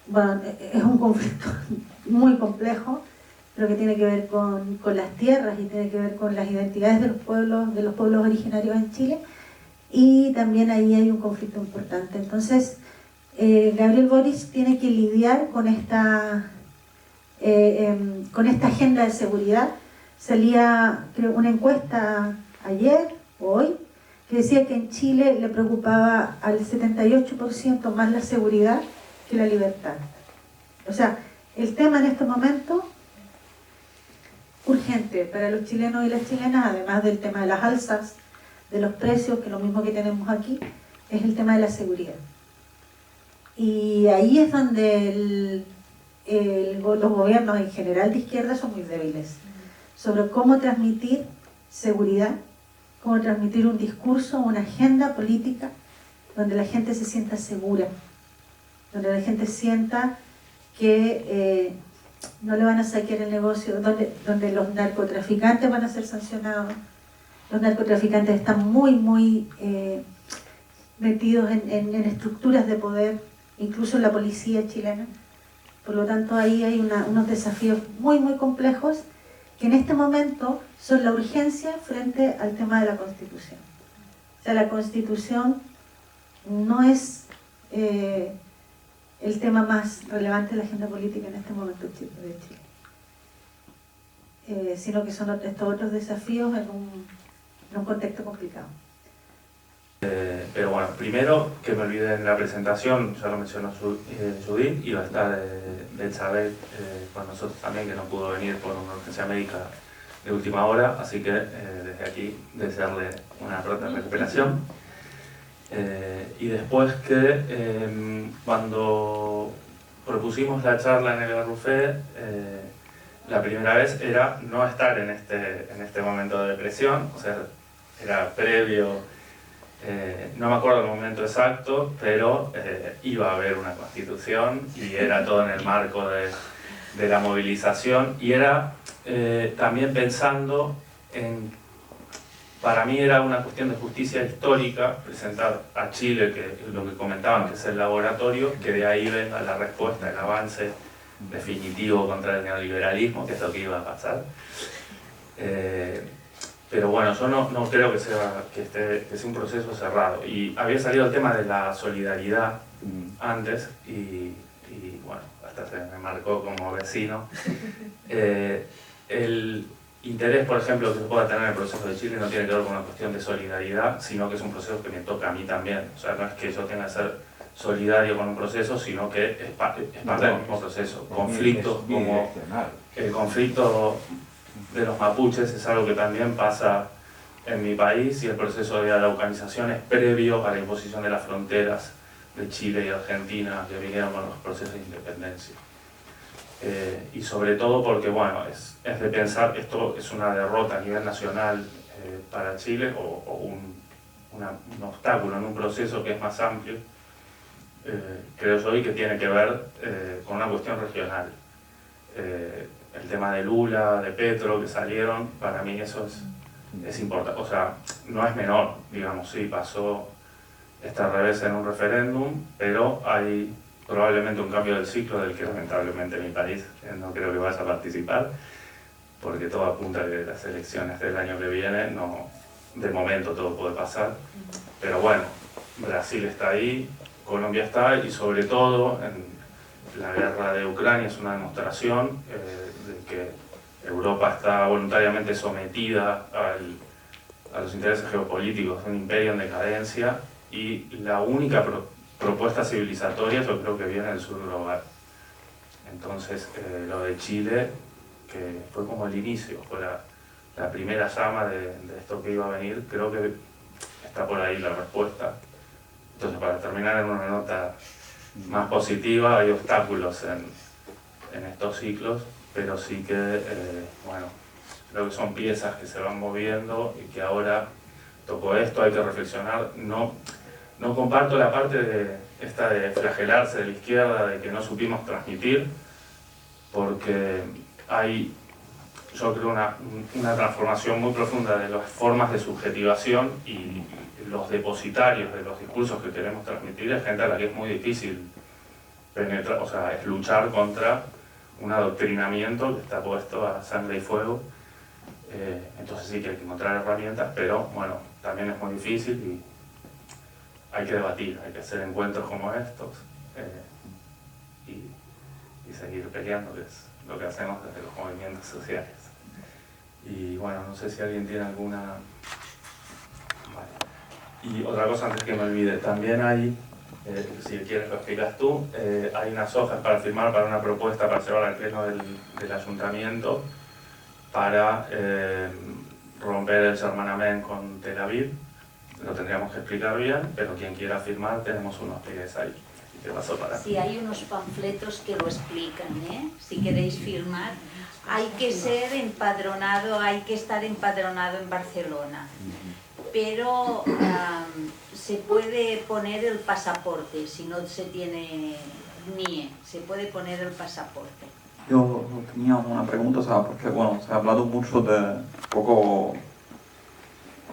bueno, es un conflicto muy complejo pero que tiene que ver con las tierras y tiene que ver con las identidades de los pueblos originarios en Chile, y también ahí hay un conflicto importante. Entonces, Gabriel Boric tiene que lidiar con esta agenda de seguridad. Salía, creo, una encuesta ayer o hoy que decía que en Chile le preocupaba al 78% más la seguridad que la libertad. O sea, el tema en este momento urgente para los chilenos y las chilenas, además del tema de las alzas de los precios, que es lo mismo que tenemos aquí, es el tema de la seguridad. Y ahí es donde los gobiernos en general de izquierda son muy débiles, sobre cómo transmitir seguridad, cómo transmitir un discurso, una agenda política donde la gente se sienta segura, donde la gente sienta que no le van a saquear el negocio, donde los narcotraficantes van a ser sancionados. Los narcotraficantes están muy metidos en estructuras de poder, incluso en la policía chilena. Por lo tanto, ahí hay unos desafíos muy complejos que en este momento son la urgencia frente al tema de la Constitución. O sea, la Constitución no es el tema más relevante de la agenda política en este momento de Chile, sino que son estos otros desafíos en un contexto complicado. Pero bueno, primero, que me olvidé en la presentación, ya lo mencionó Judith, iba a estar Elizabeth con nosotros también, que no pudo venir por una urgencia médica de última hora, así que desde aquí desearle una pronta recuperación. Y después que cuando propusimos la charla en el Garrufé, la primera vez era no estar en este momento de depresión, o sea, era previo. No me acuerdo el momento exacto, pero iba a haber una constitución y era todo en el marco de la movilización, y era también pensando en, para mí era una cuestión de justicia histórica presentar a Chile, que lo que comentaban, que es el laboratorio, que de ahí venga la respuesta, el avance definitivo contra el neoliberalismo, que es lo que iba a pasar. Pero bueno, yo no creo que sea un proceso cerrado. Y había salido el tema de la solidaridad antes, y bueno, hasta se me marcó como vecino. El interés, por ejemplo, que se pueda tener en el proceso de Chile no tiene que ver con una cuestión de solidaridad, sino que es un proceso que me toca a mí también. O sea, no es que yo tenga que ser solidario con un proceso, sino que es parte del mismo proceso. Conflictos como el conflicto de los mapuches es algo que también pasa en mi país, y el proceso de araucanización es previo a la imposición de las fronteras de Chile y Argentina, que vinieron con los procesos de independencia. Y sobre todo porque, bueno, es de pensar, esto es una derrota a nivel nacional para Chile, o un obstáculo en un proceso que es más amplio, creo yo, y que tiene que ver con una cuestión regional. El tema de Lula, de Petro, que salieron, para mí eso es importante. O sea, no es menor, digamos, sí, pasó esta revés en un referéndum, pero hay probablemente un cambio del ciclo del que lamentablemente mi país no creo que vaya a participar, porque todo apunta a que las elecciones del año que viene, no, de momento todo puede pasar, pero bueno, Brasil está ahí, Colombia está, y sobre todo en la guerra de Ucrania es una demostración de que Europa está voluntariamente sometida a los intereses geopolíticos de un imperio en decadencia, y la única propuesta civilizatoria yo creo que viene del sur global. Entonces lo de Chile, que fue como el inicio, fue la primera llama de esto que iba a venir, creo que está por ahí la respuesta. Entonces, para terminar en una nota más positiva, hay obstáculos en estos ciclos, pero sí que, bueno, creo que son piezas que se van moviendo y que ahora tocó esto, hay que reflexionar. No comparto la parte de flagelarse de la izquierda, de que no supimos transmitir, porque hay, yo creo, una transformación muy profunda de las formas de subjetivación, y los depositarios de los discursos que queremos transmitir es gente a la que es muy difícil penetrar, o sea, es luchar contra un adoctrinamiento que está puesto a sangre y fuego. Entonces sí que hay que encontrar herramientas, pero bueno, también es muy difícil y hay que debatir, hay que hacer encuentros como estos y seguir peleando, que es lo que hacemos desde los movimientos sociales. Y bueno, no sé si alguien tiene alguna... Vale. Y otra cosa antes que me olvide, también hay, si quieres lo explicas tú, hay unas hojas para firmar para una propuesta para llevar al pleno del ayuntamiento para romper el Shermanamén con Tel Aviv. Lo tendríamos que explicar bien, pero quien quiera firmar tenemos unos pliegues ahí. ¿Qué pasó para? Sí, hay unos panfletos que lo explican, ¿eh? Si queréis firmar. Hay que ser empadronado, hay que estar empadronado en Barcelona. Pero se puede poner el pasaporte, si no se tiene NIE, se puede poner el pasaporte. Yo tenía una pregunta, o sea, porque bueno, se ha hablado mucho de un poco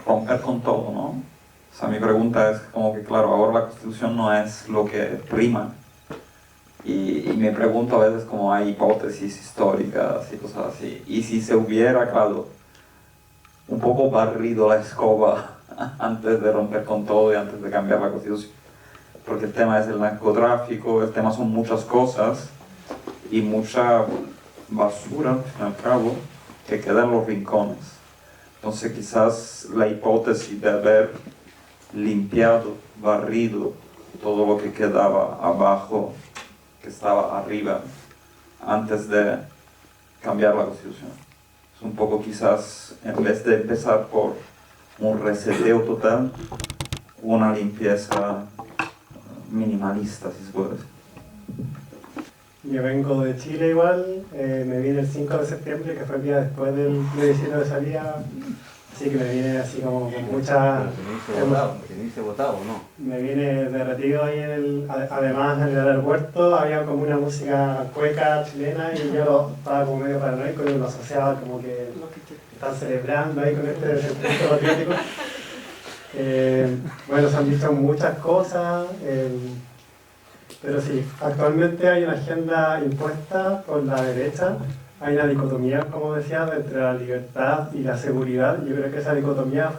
romper con todo, ¿no? O sea, mi pregunta es como que, claro, ahora la Constitución no es lo que prima. Y me pregunto a veces como hay hipótesis históricas y cosas así. Y si se hubiera, claro, un poco barrido la escoba antes de romper con todo y antes de cambiar la Constitución. Porque el tema es el narcotráfico, el tema son muchas cosas y mucha basura, al fin y al cabo, que queda en los rincones. Entonces quizás la hipótesis de haber limpiado, barrido todo lo que quedaba abajo, que estaba arriba, antes de cambiar la Constitución. Es un poco quizás, en vez de empezar por un reseteo total, una limpieza minimalista, si se puede decir. Yo vengo de Chile igual, me vine el 5 de septiembre, que fue el día después del plebiscito de salida, así que me vine así como con mucha... ¿Teniste votado o no? Me vine derretido ahí además en el aeropuerto, había como una música cueca chilena y yo estaba como medio paranoico y lo asociaba como que están celebrando ahí con este sentimiento patriótico. Bueno, se han visto muchas cosas, pero sí, actualmente hay una agenda impuesta por la derecha, hay una dicotomía, como decía, entre la libertad y la seguridad. Yo creo que esa dicotomía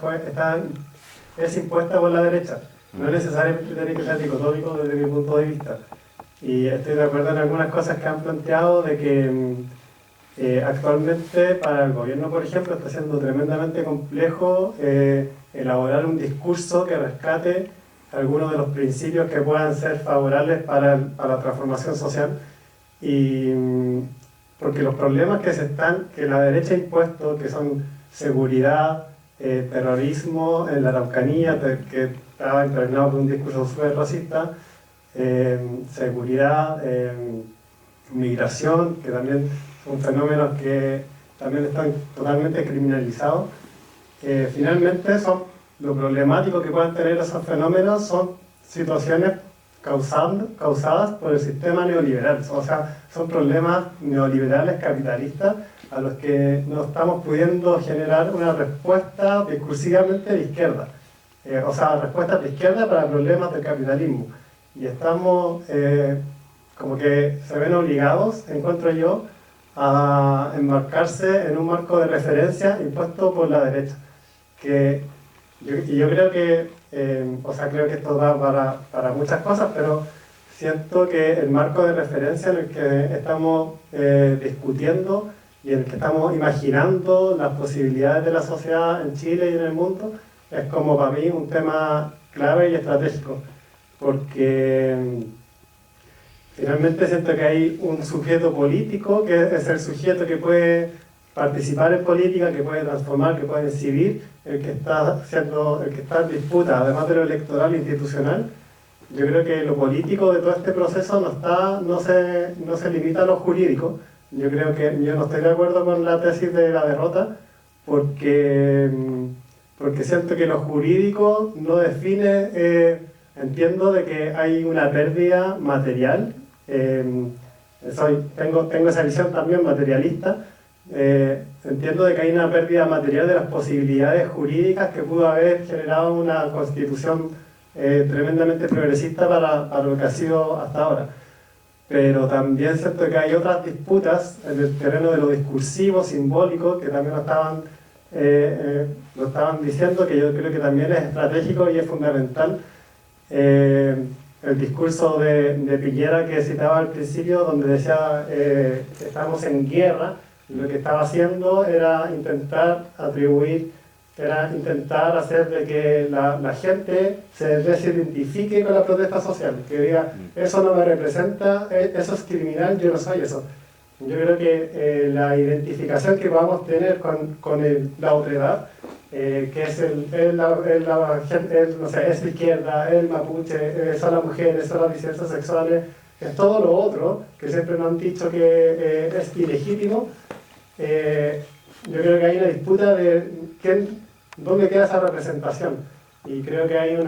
es impuesta por la derecha, no necesariamente tiene que ser dicotómico desde mi punto de vista. Y estoy de acuerdo en algunas cosas que han planteado de que actualmente para el gobierno, por ejemplo, está siendo tremendamente complejo elaborar un discurso que rescate algunos de los principios que puedan ser favorables para la transformación social, y porque los problemas que la derecha ha impuesto, que son seguridad, terrorismo en la Araucanía, que estaba impregnado por un discurso súper racista, seguridad, migración, que también son fenómenos que también están totalmente criminalizados, finalmente lo problemático que pueden tener esos fenómenos son situaciones causadas por el sistema neoliberal, o sea, son problemas neoliberales capitalistas a los que no estamos pudiendo generar una respuesta discursivamente de izquierda, o sea, respuestas de izquierda para problemas del capitalismo. Y estamos como que se ven obligados, encuentro yo, a embarcarse en un marco de referencia impuesto por la derecha. Yo creo que, creo que esto da para muchas cosas, pero siento que el marco de referencia en el que estamos discutiendo y en el que estamos imaginando las posibilidades de la sociedad en Chile y en el mundo es como para mí un tema clave y estratégico, porque finalmente siento que hay un sujeto político que es el sujeto que puede participar en política, que puede transformar, que puede incidir, el que está en disputa, además de lo electoral e institucional. Yo creo que lo político de todo este proceso no se limita a lo jurídico. Yo creo que yo no estoy de acuerdo con la tesis de la derrota, porque siento que lo jurídico no define, entiendo de que hay una pérdida material, tengo esa visión también materialista. Entiendo de que hay una pérdida material de las posibilidades jurídicas que pudo haber generado una constitución tremendamente progresista para lo que ha sido hasta ahora. pero también siento que hay otras disputas en el terreno de lo discursivo, simbólico, que también lo estaban diciendo, que yo creo que también es estratégico y es fundamental. El discurso de Piñera que citaba al principio, donde decía estamos en guerra, lo que estaba haciendo era intentar hacer de que la gente se desidentifique con la protesta social, que diga, eso no me representa, eso es criminal, yo no soy eso. Yo creo que la identificación que vamos a tener con la otredad, que es no sé, es la izquierda, el mapuche, son las mujeres, son las disidencias sexuales, es todo lo otro, que siempre nos han dicho que es ilegítimo. Yo creo que hay una disputa de dónde queda esa representación, y creo que hay un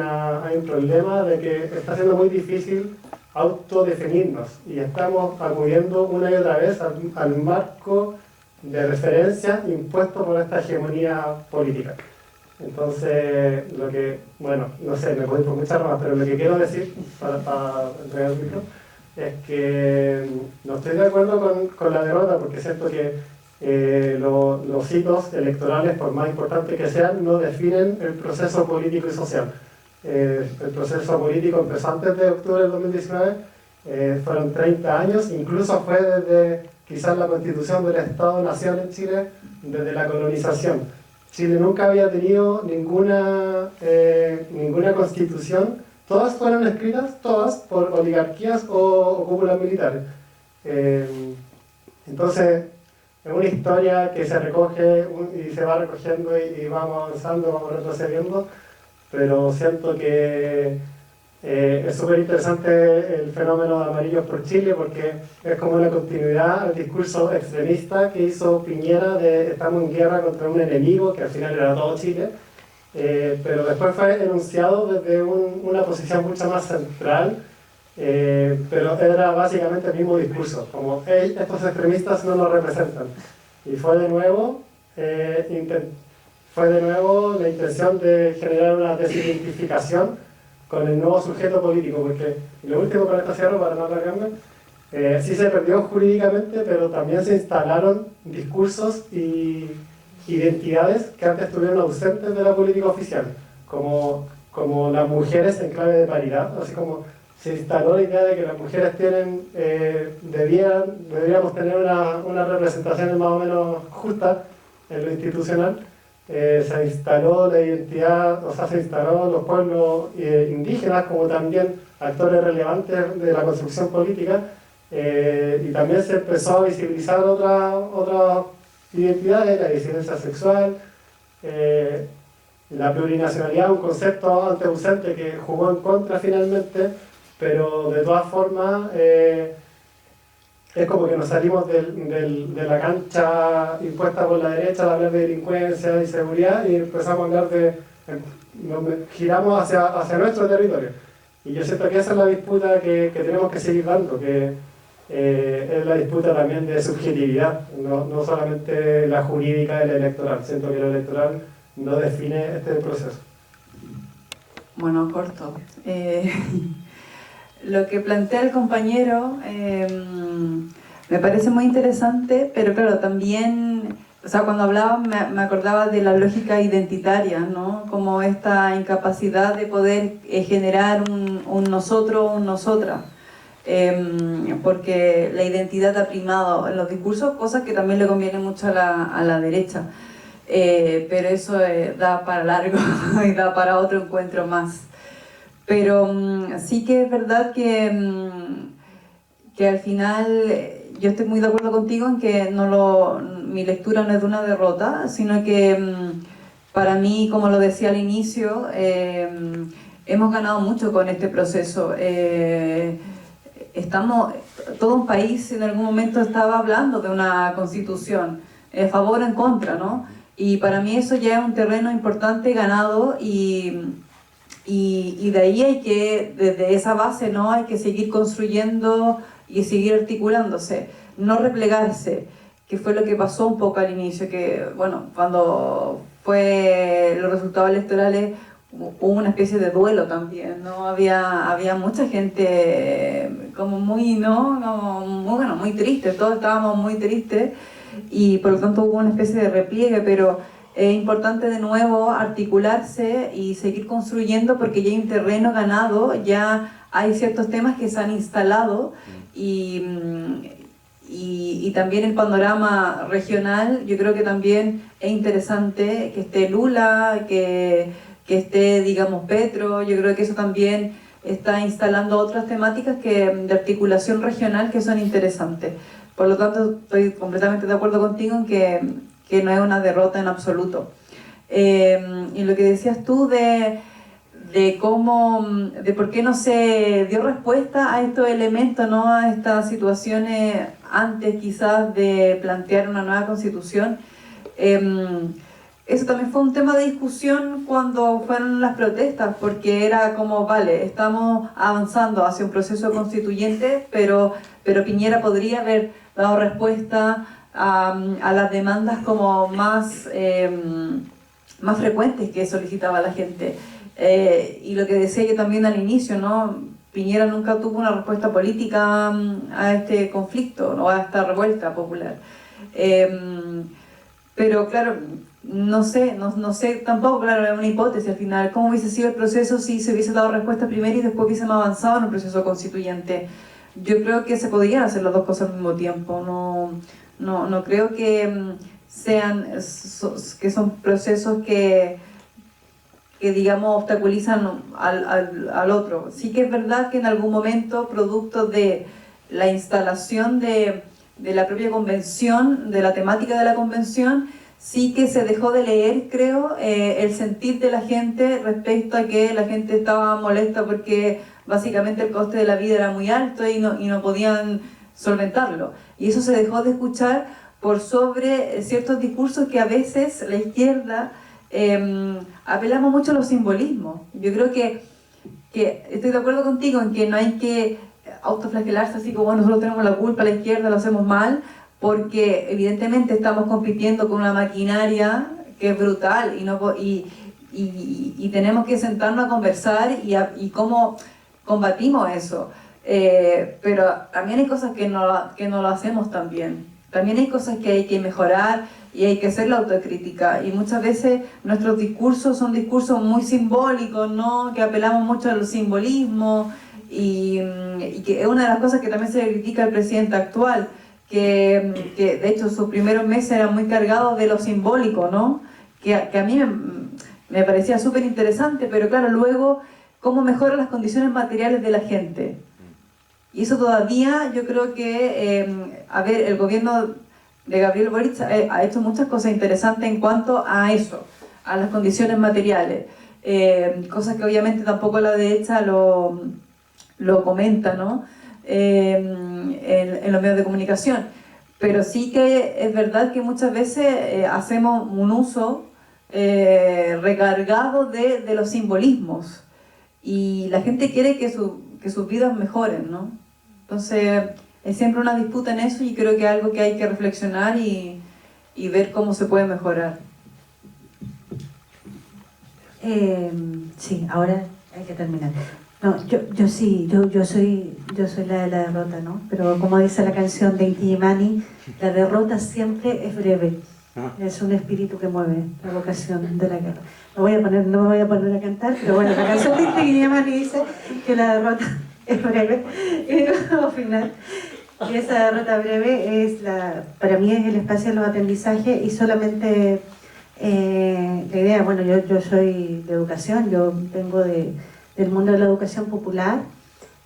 problema de que está siendo muy difícil autodefinirnos y estamos acudiendo una y otra vez al marco de referencia impuesto por esta hegemonía política. Entonces, no sé, me puedo ir por muchas ramas, pero lo que quiero decir, para entregar el micro, es que no estoy de acuerdo con la derrota, porque siento que los hitos electorales, por más importantes que sean, no definen el proceso político y social. El proceso político empezó antes de octubre del 2019, fueron 30 años, incluso fue desde quizás la constitución del Estado-Nación en Chile, desde la colonización. Chile nunca había tenido ninguna constitución, todas fueron escritas, todas por oligarquías o cúpulas militares. Entonces, es una historia que se recoge y se va recogiendo y vamos avanzando, vamos retrocediendo, pero siento que es súper interesante el fenómeno de Amarillos por Chile, porque es como una continuidad al discurso extremista que hizo Piñera de estamos en guerra contra un enemigo, que al final era todo Chile, pero después fue enunciado desde una posición mucho más central, pero era básicamente el mismo discurso, como estos extremistas no nos representan. Y fue de nuevo la intención de generar una desidentificación con el nuevo sujeto político, porque lo último con esta cierro, para no alargarme, sí se perdió jurídicamente, pero también se instalaron discursos y identidades que antes estuvieron ausentes de la política oficial, como las mujeres en clave de paridad, así como se instaló la idea de que las mujeres deberíamos tener una representación más o menos justa en lo institucional. Se instaló la identidad, se instaló los pueblos indígenas como también actores relevantes de la construcción política, y también se empezó a visibilizar otras identidades, la disidencia sexual, la plurinacionalidad, un concepto antes ausente que jugó en contra finalmente, pero de todas formas es como que nos salimos de la cancha impuesta por la derecha de hablar de delincuencia y seguridad y empezamos a hablar giramos hacia nuestro territorio. Y yo siento que esa es la disputa que tenemos que seguir dando, que es la disputa también de subjetividad, no solamente la jurídica y la electoral. Siento que lo electoral no define este proceso. Bueno, corto. Lo que plantea el compañero me parece muy interesante, pero claro, también, cuando hablaba me acordaba de la lógica identitaria, ¿no? Como esta incapacidad de poder generar un nosotros, un nosotras, porque la identidad ha primado en los discursos, cosas que también le conviene mucho a la derecha, pero eso da para largo y da para otro encuentro más. Pero sí que es verdad que al final yo estoy muy de acuerdo contigo en que mi lectura no es de una derrota, sino que para mí, como lo decía al inicio, hemos ganado mucho con este proceso. Todo un país en algún momento estaba hablando de una constitución, a favor o en contra, ¿no? Y para mí eso ya es un terreno importante ganado y de ahí desde esa base, ¿no? Hay que seguir construyendo y seguir articulándose, no replegarse, que fue lo que pasó un poco al inicio, que bueno, cuando fue los resultados electorales, hubo una especie de duelo también, ¿no? Había mucha gente como muy, ¿no? Como muy, bueno, muy triste, todos estábamos muy tristes y por lo tanto hubo una especie de repliegue, pero es importante de nuevo articularse y seguir construyendo porque ya hay un terreno ganado, ya hay ciertos temas que se han instalado y también el panorama regional. Yo creo que también es interesante que esté Lula, que esté, digamos, Petro. Yo creo que eso también está instalando otras temáticas de articulación regional que son interesantes. Por lo tanto, estoy completamente de acuerdo contigo en que no es una derrota en absoluto. Y lo que decías tú de por qué no se dio respuesta a estos elementos, ¿no? A estas situaciones antes quizás de plantear una nueva constitución. Eso también fue un tema de discusión cuando fueron las protestas, porque era como, vale, estamos avanzando hacia un proceso constituyente, pero Piñera podría haber dado respuesta a las demandas como más frecuentes que solicitaba la gente. Y lo que decía yo también al inicio, ¿no? Piñera nunca tuvo una respuesta política a este conflicto, ¿no? A esta revuelta popular. Pero claro, no sé tampoco, claro, es una hipótesis al final, cómo hubiese sido el proceso si se hubiese dado respuesta primero y después hubiésemos avanzado en un proceso constituyente. Yo creo que se podían hacer las dos cosas al mismo tiempo, no creo que son procesos que digamos obstaculizan al otro. Sí que es verdad que en algún momento, producto de la instalación de la propia convención, de la temática de la convención, sí que se dejó de leer, creo, el sentir de la gente respecto a que la gente estaba molesta porque básicamente el coste de la vida era muy alto y no podían solventarlo. Y eso se dejó de escuchar por sobre ciertos discursos que a veces la izquierda apelamos mucho a los simbolismos. Yo creo que estoy de acuerdo contigo en que no hay que autoflagelarse así como nosotros tenemos la culpa, la izquierda lo hacemos mal, porque evidentemente estamos compitiendo con una maquinaria que es brutal y tenemos que sentarnos a conversar y cómo combatimos eso. Pero también hay cosas que no lo hacemos tan bien. También hay cosas que hay que mejorar y hay que hacer la autocrítica. Y muchas veces nuestros discursos son discursos muy simbólicos, ¿no? Que apelamos mucho a los simbolismos y que es una de las cosas que también se le critica al presidente actual, que de hecho sus primeros meses eran muy cargados de lo simbólico, ¿no? Que a mí me parecía súper interesante, pero claro, luego cómo mejora las condiciones materiales de la gente. Y eso todavía yo creo que, el gobierno de Gabriel Boric ha hecho muchas cosas interesantes en cuanto a eso, a las condiciones materiales. Cosas que obviamente tampoco la derecha lo comenta, ¿no? En los medios de comunicación. Pero sí que es verdad que muchas veces hacemos un uso recargado de los simbolismos. Y la gente quiere que sus vidas mejoren, ¿no? Entonces, es siempre una disputa en eso y creo que es algo que hay que reflexionar y ver cómo se puede mejorar. Sí, ahora hay que terminar. No, yo soy la de la derrota, ¿no? Pero como dice la canción de Inti Illimani, la derrota siempre es breve. Es un espíritu que mueve la vocación de la guerra. No me voy a poner a cantar, pero bueno, la canción de Inti Illimani dice que la derrota es breve. Y al final, y esa derrota breve para mí es el espacio de los aprendizajes y solamente la idea, bueno, yo soy de educación, yo vengo del mundo de la educación popular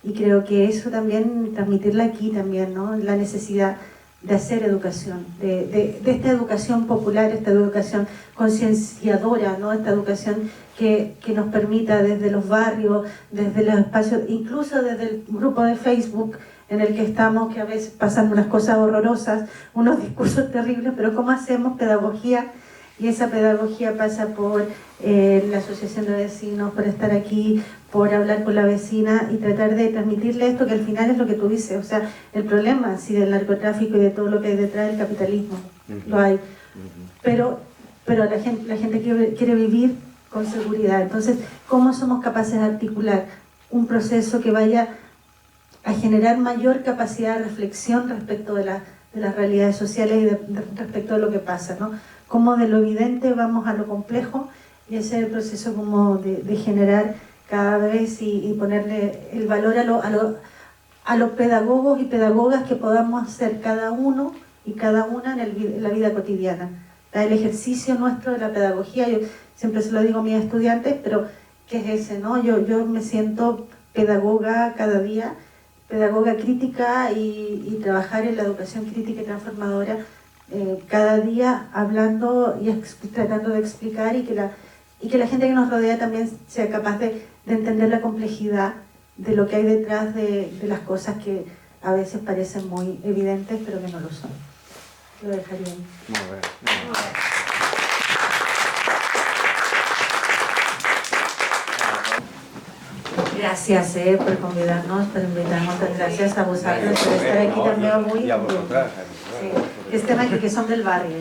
y creo que eso también, transmitirla aquí también, ¿no? La necesidad de hacer educación, de esta educación popular, esta educación concienciadora, ¿no? Esta educación que nos permita desde los barrios, desde los espacios, incluso desde el grupo de Facebook en el que estamos, que a veces pasan unas cosas horrorosas, unos discursos terribles, pero ¿cómo hacemos pedagogía? Y esa pedagogía pasa por la asociación de vecinos, por estar aquí, por hablar con la vecina y tratar de transmitirle esto que al final es lo que tú dices, o sea, el problema sí del narcotráfico y de todo lo que hay detrás del capitalismo, lo hay, pero la gente quiere vivir con seguridad. Entonces, ¿cómo somos capaces de articular un proceso que vaya a generar mayor capacidad de reflexión respecto de las realidades sociales y respecto de lo que pasa, ¿no? Cómo de lo evidente vamos a lo complejo, y ese es el proceso como de generar cada vez y ponerle el valor a los pedagogos y pedagogas que podamos ser cada uno y cada una en la vida cotidiana. El ejercicio nuestro de la pedagogía, yo siempre se lo digo a mis estudiantes, pero ¿qué es ese, no? Yo me siento pedagoga cada día, pedagoga crítica y trabajar en la educación crítica y transformadora cada día, hablando y tratando de explicar y que la gente que nos rodea también sea capaz de entender la complejidad de lo que hay detrás de las cosas que a veces parecen muy evidentes pero que no lo son. Lo dejaría ahí. Muy bien. Gracias por convidarnos, por invitarnos. Gracias a vosotros por estar aquí también hoy. Y a vosotras. Sí. Este tema que son del barrio.